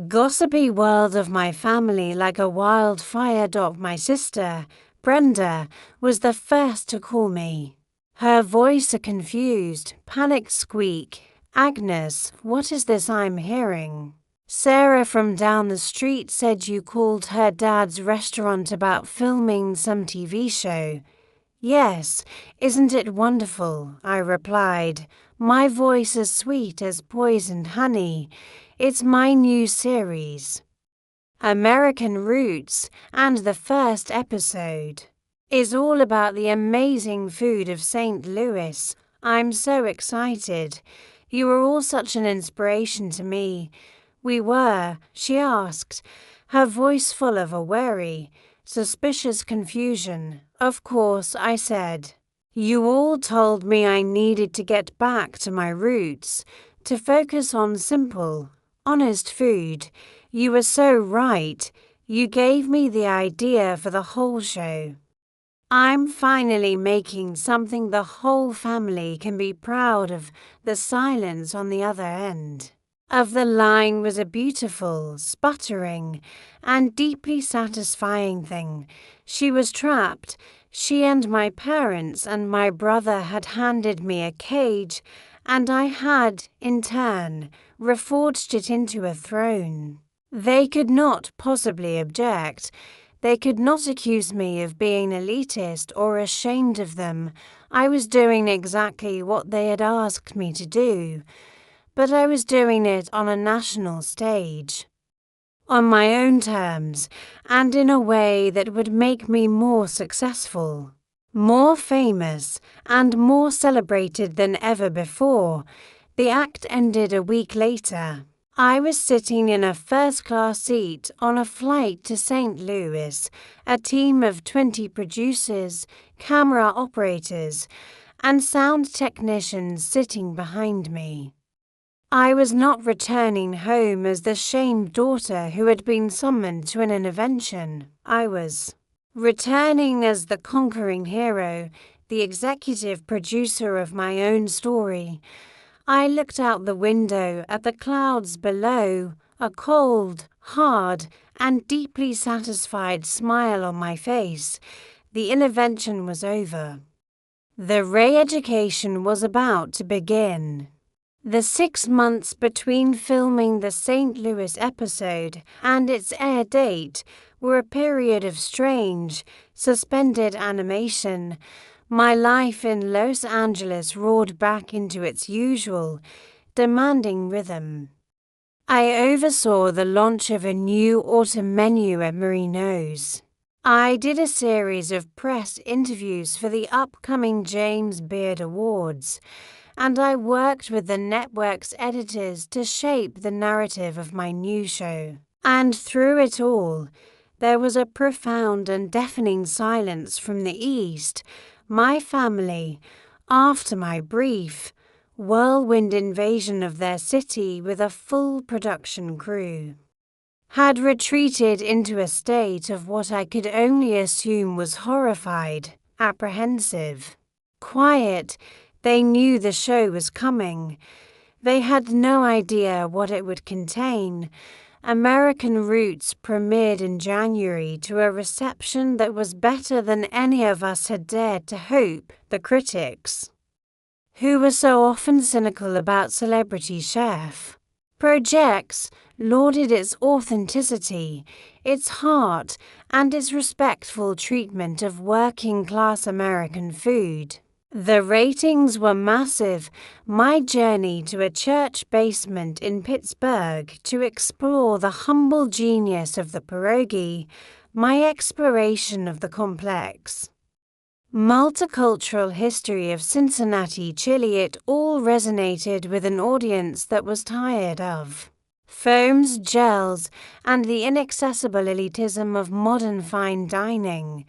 gossipy world of my family like a wildfire. My sister, Brenda, was the first to call me. Her voice a confused, panicked squeak. Agnes, what is this I'm hearing? Sarah from down the street said you called her dad's restaurant about filming some TV show. Yes, isn't it wonderful? I replied, my voice as sweet as poisoned honey. It's my new series, American Roots, and the first episode is all about the amazing food of St. Louis. I'm so excited. You were all such an inspiration to me. We were, she asked, her voice full of a wary, suspicious confusion. Of course, I said. You all told me I needed to get back to my roots, to focus on simple, honest food. You were so right. You gave me the idea for the whole show. I'm finally making something the whole family can be proud of. The silence on the other end of the line was a beautiful, sputtering, and deeply satisfying thing. She was trapped. She and my parents and my brother had handed me a cage, and I had, in turn, reforged it into a throne. They could not possibly object. They could not accuse me of being elitist or ashamed of them. I was doing exactly what they had asked me to do, but I was doing it on a national stage, on my own terms, and in a way that would make me more successful, more famous, and more celebrated than ever before. The act ended a week later. I was sitting in a first-class seat on a flight to St. Louis, a team of 20 producers, camera operators, and sound technicians sitting behind me. I was not returning home as the shamed daughter who had been summoned to an intervention. I was returning as the conquering hero, the executive producer of my own story. I looked out the window at the clouds below, a cold, hard, and deeply satisfied smile on my face. The intervention was over. The re-education was about to begin. The 6 months between filming the St. Louis episode and its air date were a period of strange, suspended animation. My life in Los Angeles roared back into its usual, demanding rhythm. I oversaw the launch of a new autumn menu at Marino's. I did a series of press interviews for the upcoming James Beard Awards, and I worked with the network's editors to shape the narrative of my new show. And through it all, there was a profound and deafening silence from the East. My family, after my brief, whirlwind invasion of their city with a full production crew, had retreated into a state of what I could only assume was horrified, apprehensive. Quiet, they knew the show was coming. They had no idea what it would contain. American Roots premiered in January to a reception that was better than any of us had dared to hope. The critics, who were so often cynical about Celebrity Chef, projects lauded its authenticity, its heart, and its respectful treatment of working-class American food. The ratings were massive. My journey to a church basement in Pittsburgh to explore the humble genius of the pierogi, my exploration of the complex multicultural history of Cincinnati chili, it all resonated with an audience that was tired of foams, gels, and the inaccessible elitism of modern fine dining.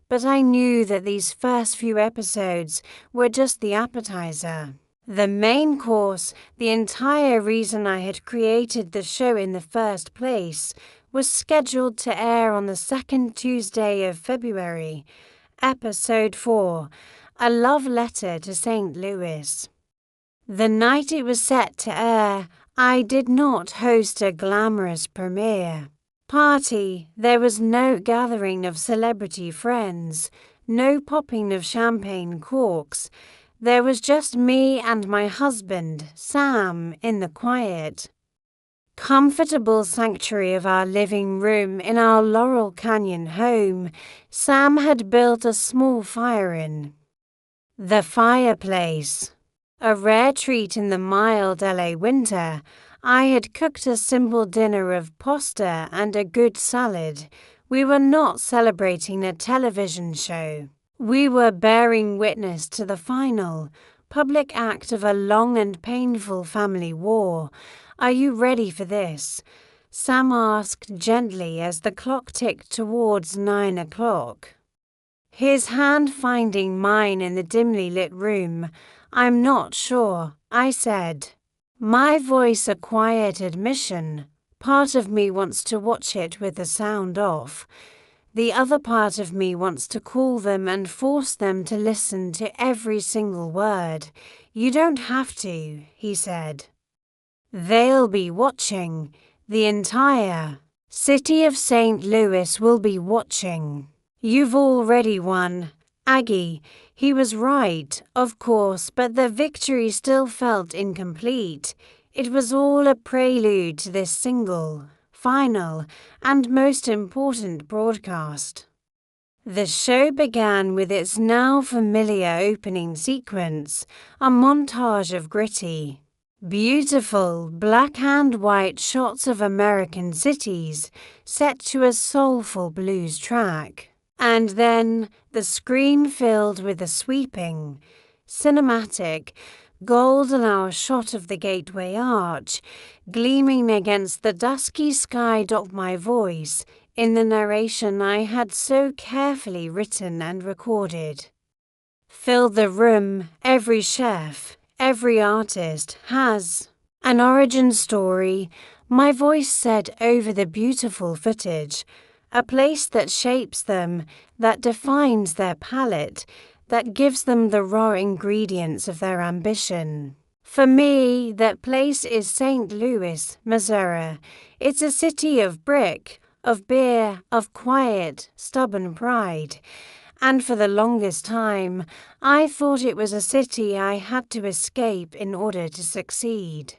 But I knew that these first few episodes were just the appetizer. The main course, the entire reason I had created the show in the first place, was scheduled to air on the second Tuesday of February. Episode 4, A Love Letter to St. Louis. The night it was set to air, I did not host a glamorous premiere party. There was no gathering of celebrity friends, no popping of champagne corks. There was just me and my husband, Sam, in the quiet, comfortable sanctuary of our living room in our Laurel Canyon home. Sam had built a small fire in the fireplace, a rare treat in the mild LA winter. I had cooked a simple dinner of pasta and a good salad. We were not celebrating a television show. We were bearing witness to the final, public act of a long and painful family war. Are you ready for this? Sam asked gently as the clock ticked towards 9 o'clock. His hand finding mine in the dimly lit room. I'm not sure, I said. My voice a quiet admission. Part of me wants to watch it with the sound off. The other part of me wants to call them and force them to listen to every single word. You don't have to, he said. They'll be watching. The entire city of St. Louis will be watching. You've already won, Aggie. He was right, of course, but the victory still felt incomplete. It was all a prelude to this single, final, and most important broadcast. The show began with its now familiar opening sequence, a montage of gritty, beautiful black and white shots of American cities set to a soulful blues track. And then the screen filled with a sweeping, cinematic, golden hour shot of the gateway arch, gleaming against the dusky sky. My voice in the narration I had so carefully written and recorded filled the room. Every chef, every artist has an origin story, my voice said over the beautiful footage, a place that shapes them, that defines their palate, that gives them the raw ingredients of their ambition. For me, that place is St. Louis, Missouri. It's a city of brick, of beer, of quiet, stubborn pride. And for the longest time, I thought it was a city I had to escape in order to succeed.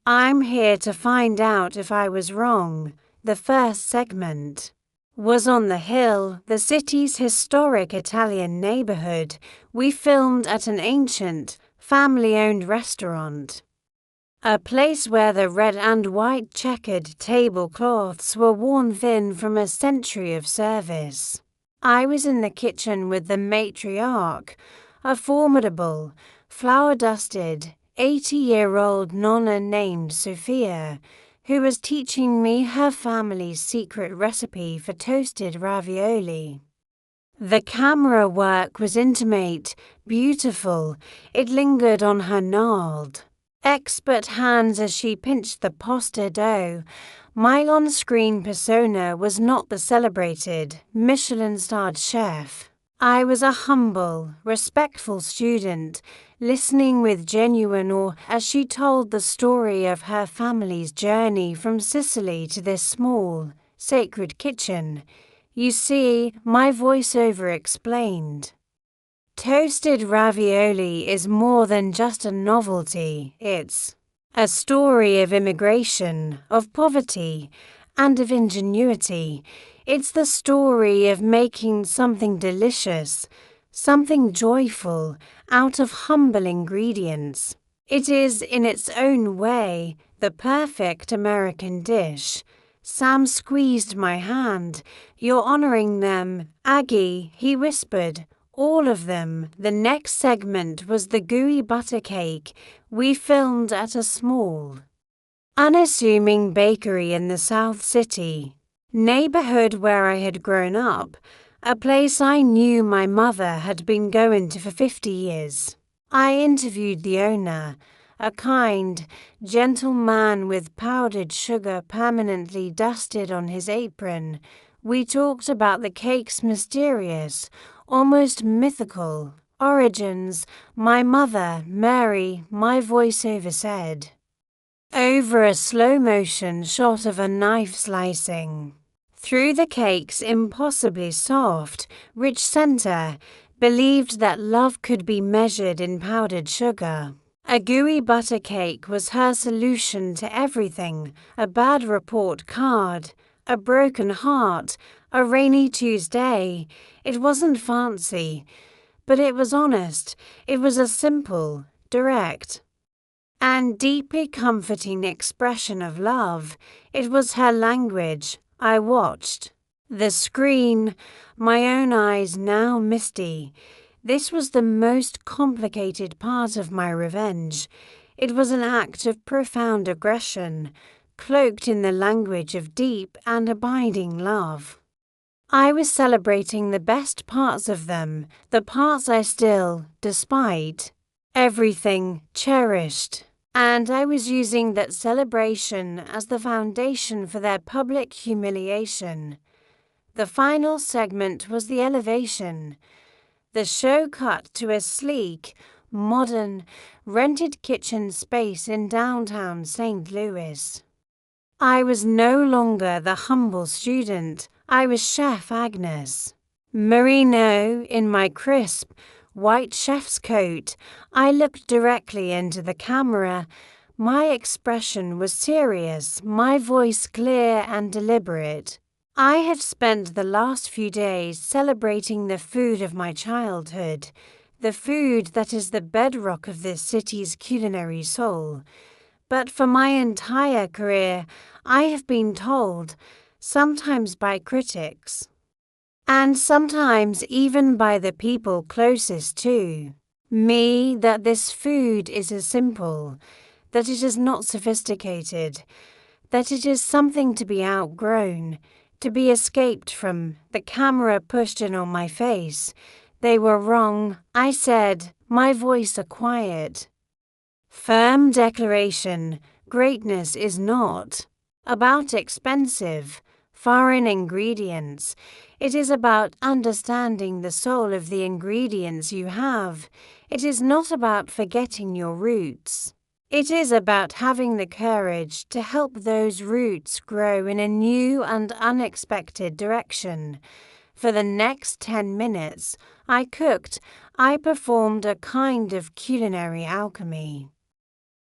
I'm here to find out if I was wrong. The first segment was on the Hill, the city's historic Italian neighborhood. We filmed at an ancient, family-owned restaurant, a place where the red and white checkered tablecloths were worn thin from a century of service. I was in the kitchen with the matriarch, a formidable, flour-dusted, 80-year-old nonna named Sophia, who was teaching me her family's secret recipe for toasted ravioli. The camera work was intimate, beautiful. It lingered on her gnarled, expert hands as she pinched the pasta dough. My on-screen persona was not the celebrated, Michelin-starred chef. I was a humble, respectful student, listening with genuine awe as she told the story of her family's journey from Sicily to this small, sacred kitchen. You see, my voiceover explained. Toasted ravioli is more than just a novelty. It's a story of immigration, of poverty, and of ingenuity. It's the story of making something delicious, something joyful, out of humble ingredients. It is, in its own way, the perfect American dish. Sam squeezed my hand. You're honoring them, Aggie, he whispered. All of them. The next segment was the gooey butter cake. We filmed at a small, unassuming bakery in the South City neighborhood where I had grown up, a place I knew my mother had been going to for 50 years. I interviewed the owner, a kind, gentle man with powdered sugar permanently dusted on his apron. We talked about the cake's mysterious, almost mythical origins. My mother, Mary, my voiceover said, over a slow-motion shot of a knife slicing through the cake's impossibly soft, rich center, believed that love could be measured in powdered sugar. A gooey butter cake was her solution to everything, a bad report card, a broken heart, a rainy Tuesday. It wasn't fancy, but it was honest. It was a simple, direct, and deeply comforting expression of love. It was her language. I watched the screen, my own eyes now misty. This was the most complicated part of my revenge. It was an act of profound aggression, cloaked in the language of deep and abiding love. I was celebrating the best parts of them, the parts I still, despite everything, cherished. And I was using that celebration as the foundation for their public humiliation. The final segment was the elevation. The show cut to a sleek, modern, rented kitchen space in downtown St. Louis. I was no longer the humble student. I was Chef Agnes Marino in my crisp, white chef's coat. I looked directly into the camera. My expression was serious, my voice clear and deliberate. I had spent the last few days celebrating the food of my childhood, the food that is the bedrock of this city's culinary soul. But for my entire career, I have been told, sometimes by critics, and sometimes even by the people closest to Me that this food is as simple, that it is not sophisticated, that it is something to be outgrown, to be escaped from. The camera pushed in on my face. They were wrong, I said, my voice a quiet, firm declaration. Greatness is not about expensive, foreign ingredients. It is about understanding the soul of the ingredients you have. It is not about forgetting your roots. It is about having the courage to help those roots grow in a new and unexpected direction. For the next 10 minutes, I cooked. I performed a kind of culinary alchemy.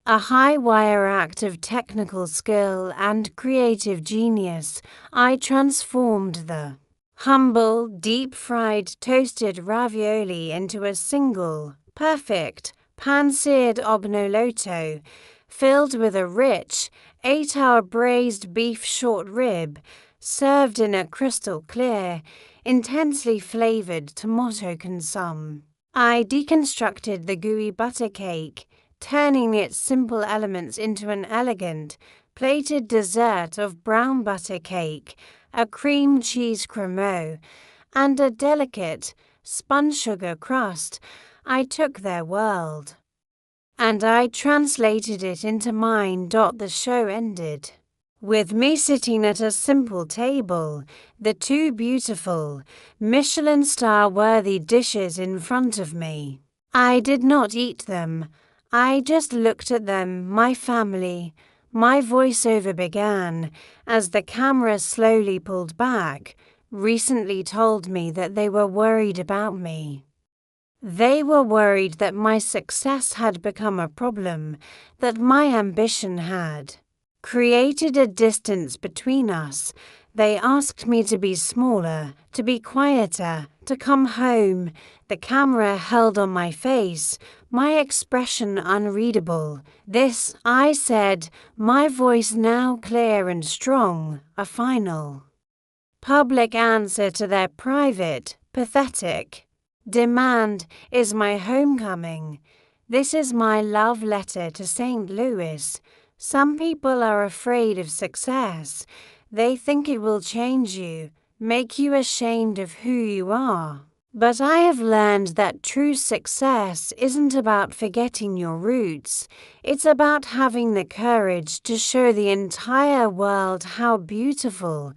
A high-wire act of technical skill and creative genius. I transformed the humble, deep-fried toasted ravioli into a single, perfect, pan-seared ognoloto, filled with a rich, 8-hour braised beef short rib, served in a crystal-clear, intensely flavored tomato consomme. I deconstructed the gooey butter cake, turning its simple elements into an elegant, plated dessert of brown butter cake, a cream cheese cremeux, and a delicate spun sugar crust. I took their world, and I translated it into mine. The show ended with me sitting at a simple table, the two beautiful, Michelin-star-worthy dishes in front of me. I did not eat them. I just looked at them. My family. My voiceover began as the camera slowly pulled back. Recently told me that they were worried about me. They were worried that my success had become a problem, that my ambition had created a distance between us. They asked me to be smaller, to be quieter, to come home. The camera held on my face, my expression unreadable. This, I said, my voice now clear and strong, a final public answer to their private, pathetic demand is my homecoming. This is my love letter to St. Louis. Some people are afraid of success. They think it will change you, make you ashamed of who you are. But I have learned that true success isn't about forgetting your roots. It's about having the courage to show the entire world how beautiful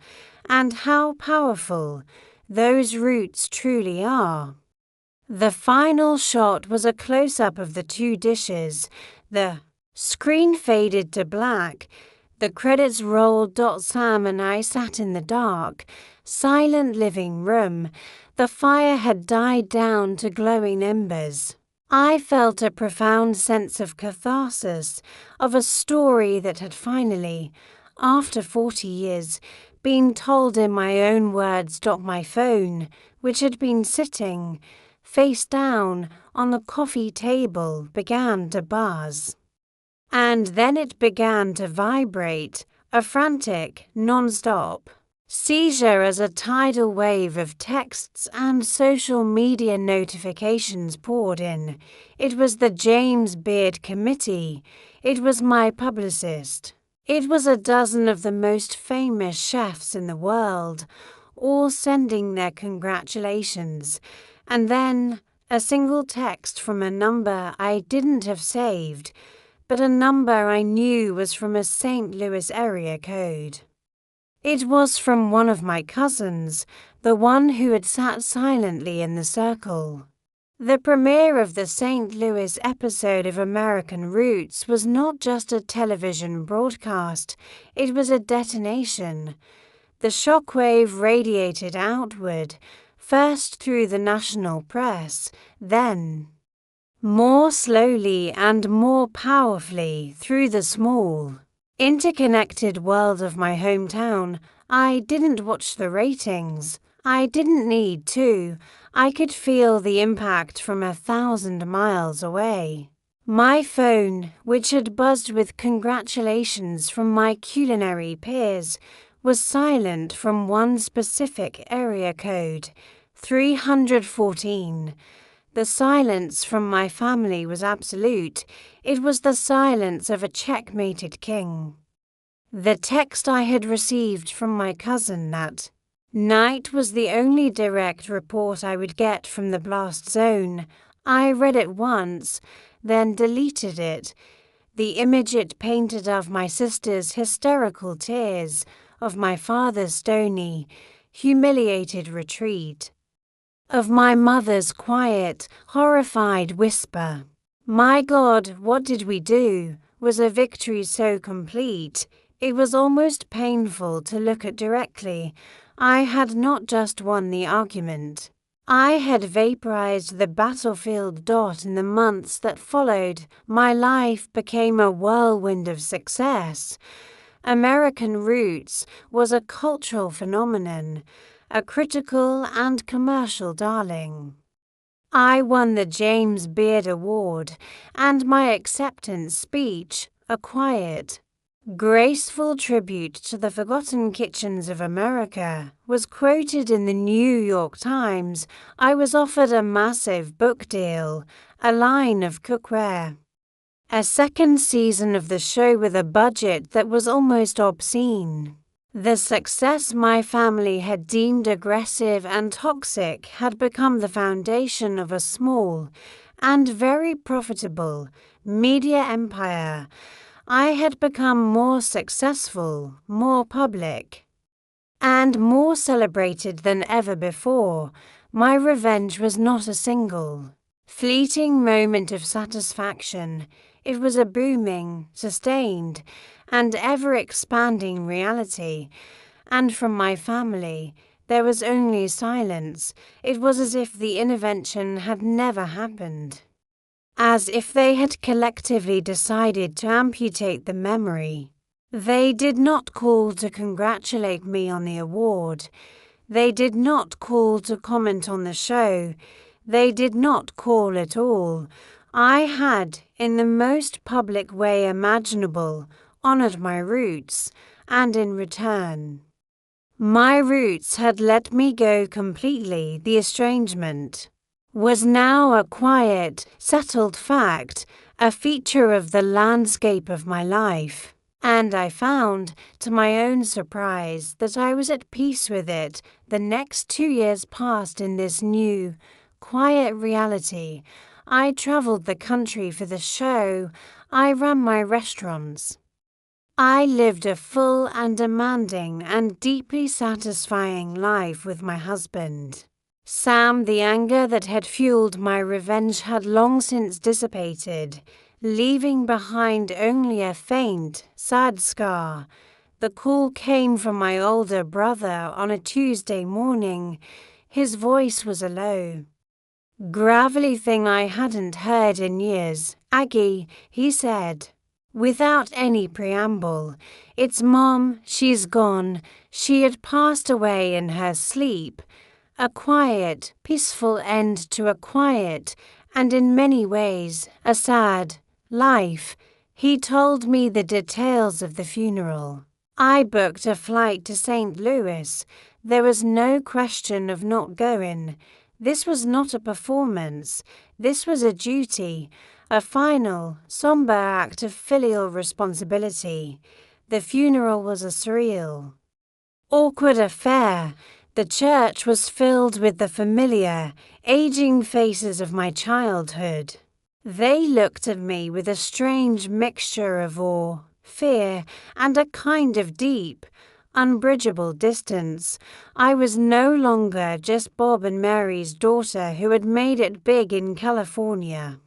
and how powerful those roots truly are. The final shot was a close-up of the two dishes. The screen faded to black. The credits rolled. Sam and I sat in the dark, silent living room. The fire had died down to glowing embers. I felt a profound sense of catharsis, of a story that had finally, after 40 years, been told in my own words. My phone, which had been sitting face down on the coffee table, began to buzz. And then it began to vibrate, a frantic, non-stop seizure as a tidal wave of texts and social media notifications poured in. It was the James Beard Committee. It was my publicist. It was a dozen of the most famous chefs in the world, all sending their congratulations. And then a single text from a number I didn't have saved, but a number I knew was from a St. Louis area code. It was from one of my cousins, the one who had sat silently in the circle. The premiere of the St. Louis episode of American Roots was not just a television broadcast, it was a detonation. The shockwave radiated outward, first through the national press, then, more slowly and more powerfully, through the small, interconnected world of my hometown. I didn't watch the ratings. I didn't need to. I could feel the impact from 1,000 miles away. My phone, which had buzzed with congratulations from my culinary peers, was silent from one specific area code, 314. The silence from my family was absolute. It was the silence of a checkmated king. The text I had received from my cousin that night was the only direct report I would get from the blast zone. I read it once, then deleted it. The image it painted of my sister's hysterical tears, of my father's stony, humiliated retreat, of my mother's quiet, horrified whisper, "My God, what did we do?" was a victory so complete, it was almost painful to look at directly. I had not just won the argument. I had vaporized the battlefield dot in the months that followed. My life became a whirlwind of success. American Roots was a cultural phenomenon, a critical and commercial darling. I won the James Beard Award, and my acceptance speech, a quiet, graceful tribute to the forgotten kitchens of America, was quoted in the New York Times. I was offered a massive book deal, a line of cookware, a second season of the show with a budget that was almost obscene. The success my family had deemed aggressive and toxic had become the foundation of a small and very profitable media empire. I had become more successful, more public, and more celebrated than ever before. My revenge was not a single, fleeting moment of satisfaction. It was a booming, sustained, and ever-expanding reality. And from my family, there was only silence. It was as if the intervention had never happened, as if they had collectively decided to amputate the memory. They did not call to congratulate me on the award. They did not call to comment on the show. They did not call at all. I had, in the most public way imaginable, honored my roots, and in return, my roots had let me go completely. The estrangement was now a quiet, settled fact, a feature of the landscape of my life, and I found, to my own surprise, that I was at peace with it. The next 2 years passed in this new, quiet reality. I traveled the country for the show. I ran my restaurants. I lived a full and demanding and deeply satisfying life with my husband, Sam. The anger that had fueled my revenge had long since dissipated, leaving behind only a faint, sad scar. The call came from my older brother on a Tuesday morning. His voice was a low, gravelly thing I hadn't heard in years. "Aggie," he said, without any preamble, "it's Mom, she's gone." She had passed away in her sleep. A quiet, peaceful end to a quiet, and in many ways, a sad, life. He told me the details of the funeral. I booked a flight to St. Louis. There was no question of not going. This was not a performance. This was a duty, a final, somber act of filial responsibility. The funeral was a surreal, awkward affair. The church was filled with the familiar, aging faces of my childhood. They looked at me with a strange mixture of awe, fear, and a kind of deep, unbridgeable distance. I was no longer just Bob and Mary's daughter who had made it big in California.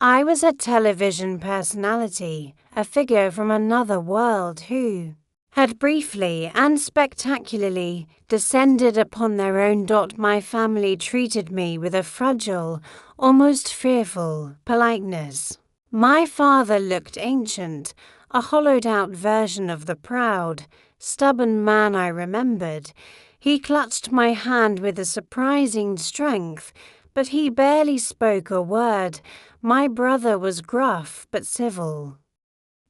I was a television personality, a figure from another world who had briefly and spectacularly descended upon their own. My family treated me with a fragile, almost fearful politeness. My father looked ancient, a hollowed-out version of the proud, stubborn man I remembered. He clutched my hand with a surprising strength, but he barely spoke a word. My brother was gruff but civil.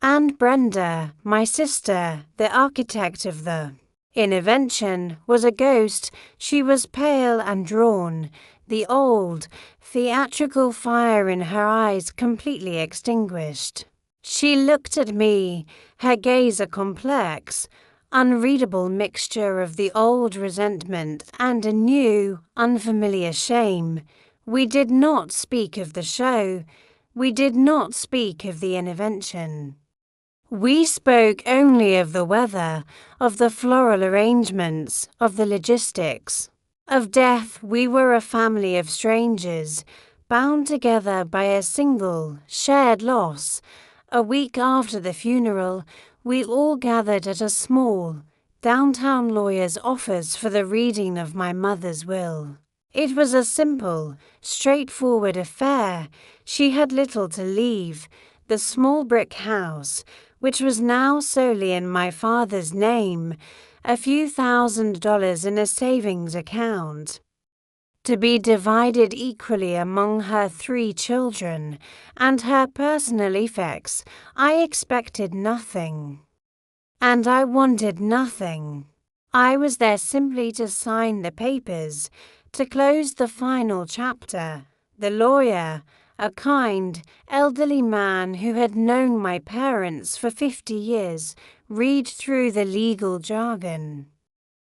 And Brenda, my sister, the architect of the intervention, was a ghost. She was pale and drawn, the old, theatrical fire in her eyes completely extinguished. She looked at me, her gaze a complex, unreadable mixture of the old resentment and a new, unfamiliar shame. We did not speak of the show. We did not speak of the intervention. We spoke only of the weather, of the floral arrangements, of the logistics. Of death, we were a family of strangers, bound together by a single, shared loss. A week after the funeral, we all gathered at a small, downtown lawyer's office for the reading of my mother's will. It was a simple, straightforward affair. She had little to leave. The small brick house, which was now solely in my father's name, a few $1,000s in a savings account, to be divided equally among her 3 children, and her personal effects. I expected nothing. And I wanted nothing. I was there simply to sign the papers, to close the final chapter. The lawyer, a kind, elderly man who had known my parents for 50 years, read through the legal jargon.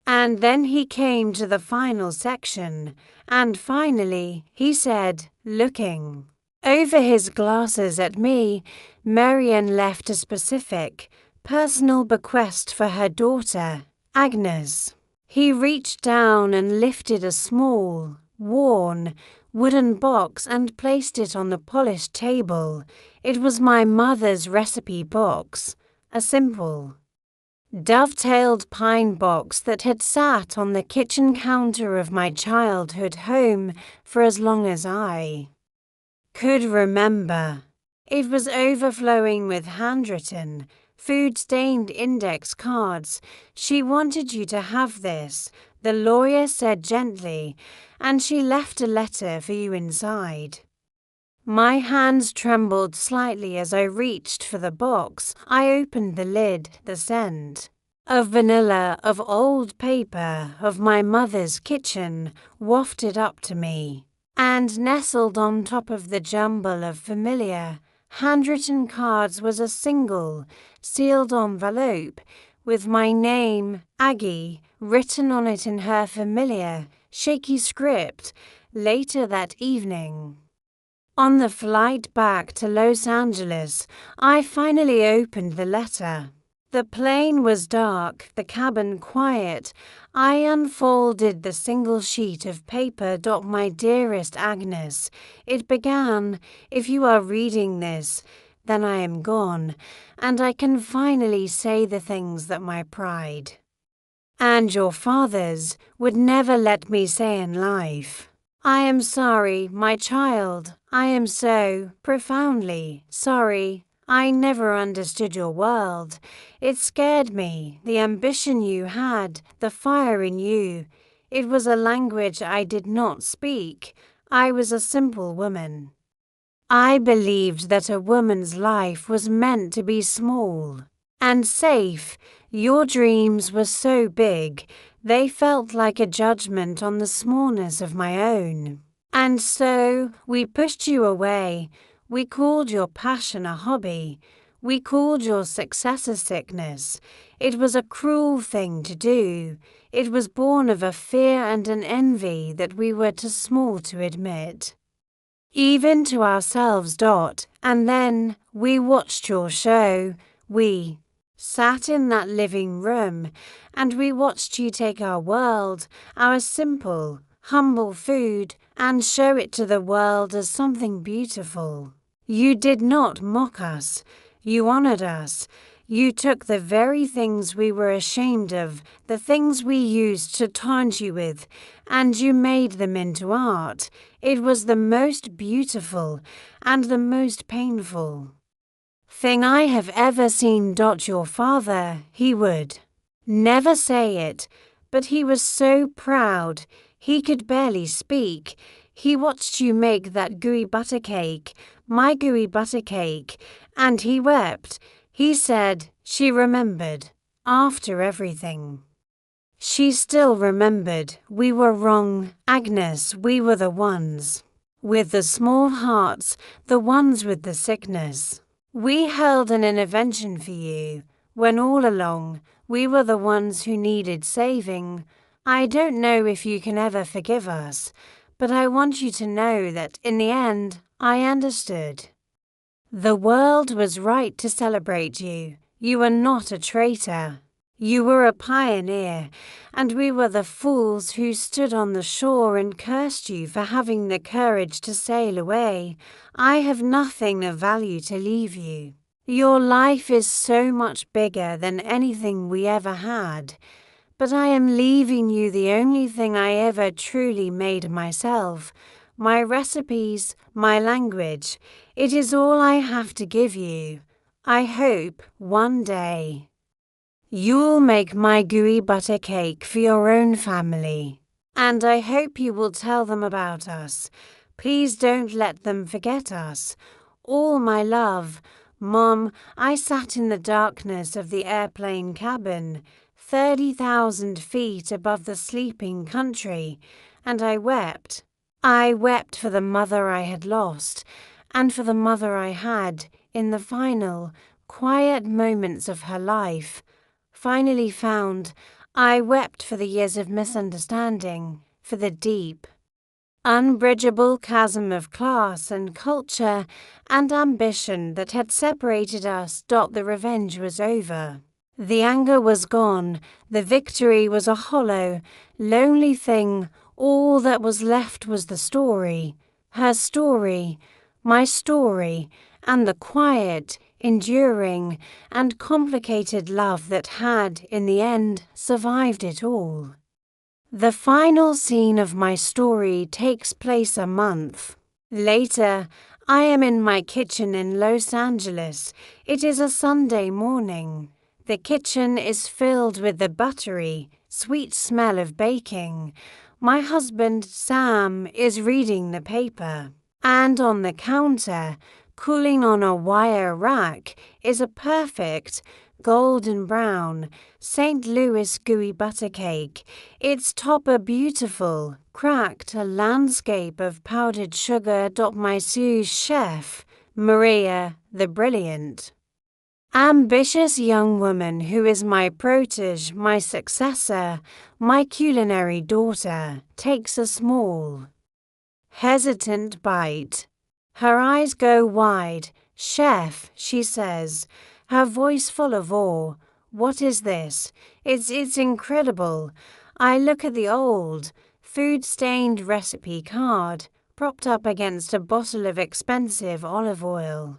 And then he came to the final section, and finally he said, looking over his glasses at me, Marian left a specific, personal bequest for her daughter, Agnes. He reached down and lifted a small, worn, wooden box and placed it on the polished table. It was my mother's recipe box, a simple, dovetailed pine box that had sat on the kitchen counter of my childhood home for as long as I could remember. It was overflowing with handwritten, food-stained index cards. She wanted you to have this, the lawyer said gently, and she left a letter for you inside. My hands trembled slightly as I reached for the box. I opened the lid. The scent of vanilla, of old paper, of my mother's kitchen wafted up to me, and nestled on top of the jumble of familiar, handwritten cards was a single, sealed envelope with my name, Aggie, written on it in her familiar, shaky script. Later that evening, on the flight back to Los Angeles, I finally opened the letter. The plane was dark, the cabin quiet. I unfolded the single sheet of paper. My dearest Agnes, it began, if you are reading this, then I am gone, and I can finally say the things that my pride and your father's would never let me say in life. I am sorry, my child. I am so profoundly sorry. I never understood your world. It scared me, the ambition you had, the fire in you. It was a language I did not speak. I was a simple woman. I believed that a woman's life was meant to be small and safe. Your dreams were so big, they felt like a judgment on the smallness of my own. And so, we pushed you away. We called your passion a hobby. We called your success a sickness. It was a cruel thing to do. It was born of a fear and an envy that we were too small to admit, even to ourselves. And then, we watched your show. We sat in that living room, and we watched you take our world, our simple, humble food, and show it to the world as something beautiful. You did not mock us. You honored us. You took the very things we were ashamed of, the things we used to taunt you with, and you made them into art. It was the most beautiful and the most painful thing I have ever seen. Your father, he would never say it, but he was so proud. He could barely speak. He watched you make that gooey butter cake, my gooey butter cake, and he wept. He said, she remembered, after everything She still remembered. We were wrong, Agnes, we were the ones with the small hearts, the ones with the sickness. We held an intervention for you, when all along we were the ones who needed saving. I don't know if you can ever forgive us, but I want you to know that in the end, I understood. The world was right to celebrate you. You were not a traitor. You were a pioneer, and we were the fools who stood on the shore and cursed you for having the courage to sail away. I have nothing of value to leave you. Your life is so much bigger than anything we ever had, but I am leaving you the only thing I ever truly made myself, my recipes, my language. It is all I have to give you. I hope one day you'll make my gooey butter cake for your own family, and I hope you will tell them about us. Please don't let them forget us. All my love. Mom, I sat in the darkness of the airplane cabin, 30,000 feet above the sleeping country, and I wept. I wept for the mother I had lost, and for the mother I had in the final, quiet moments of her life. Finally found, I wept for the years of misunderstanding, for the deep, unbridgeable chasm of class and culture and ambition that had separated us. The revenge was over. The anger was gone. The victory was a hollow, lonely thing. All that was left was the story, her story, my story, and the quiet, enduring, and complicated love that had, in the end, survived it all. The final scene of my story takes place a month later. I am in my kitchen in Los Angeles. It is a Sunday morning. The kitchen is filled with the buttery, sweet smell of baking. My husband, Sam, is reading the paper, and on the counter, cooling on a wire rack, is a perfect, golden brown St. Louis gooey butter cake. Its topper beautiful, cracked, a landscape of powdered sugar. My sous chef, Maria, the brilliant, ambitious young woman who is my protege, my successor, my culinary daughter, takes a small, hesitant bite. Her eyes go wide. Chef, she says, her voice full of awe. What is this? It's incredible. I look at the old, food-stained recipe card, propped up against a bottle of expensive olive oil.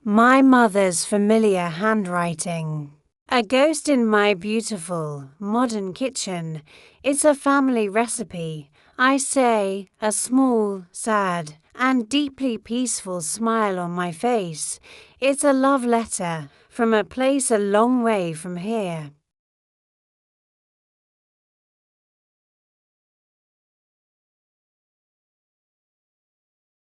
My mother's familiar handwriting. A ghost in my beautiful, modern kitchen. It's a family recipe. I say, a small, sad, and deeply peaceful smile on my face. It's a love letter from a place a long way from here.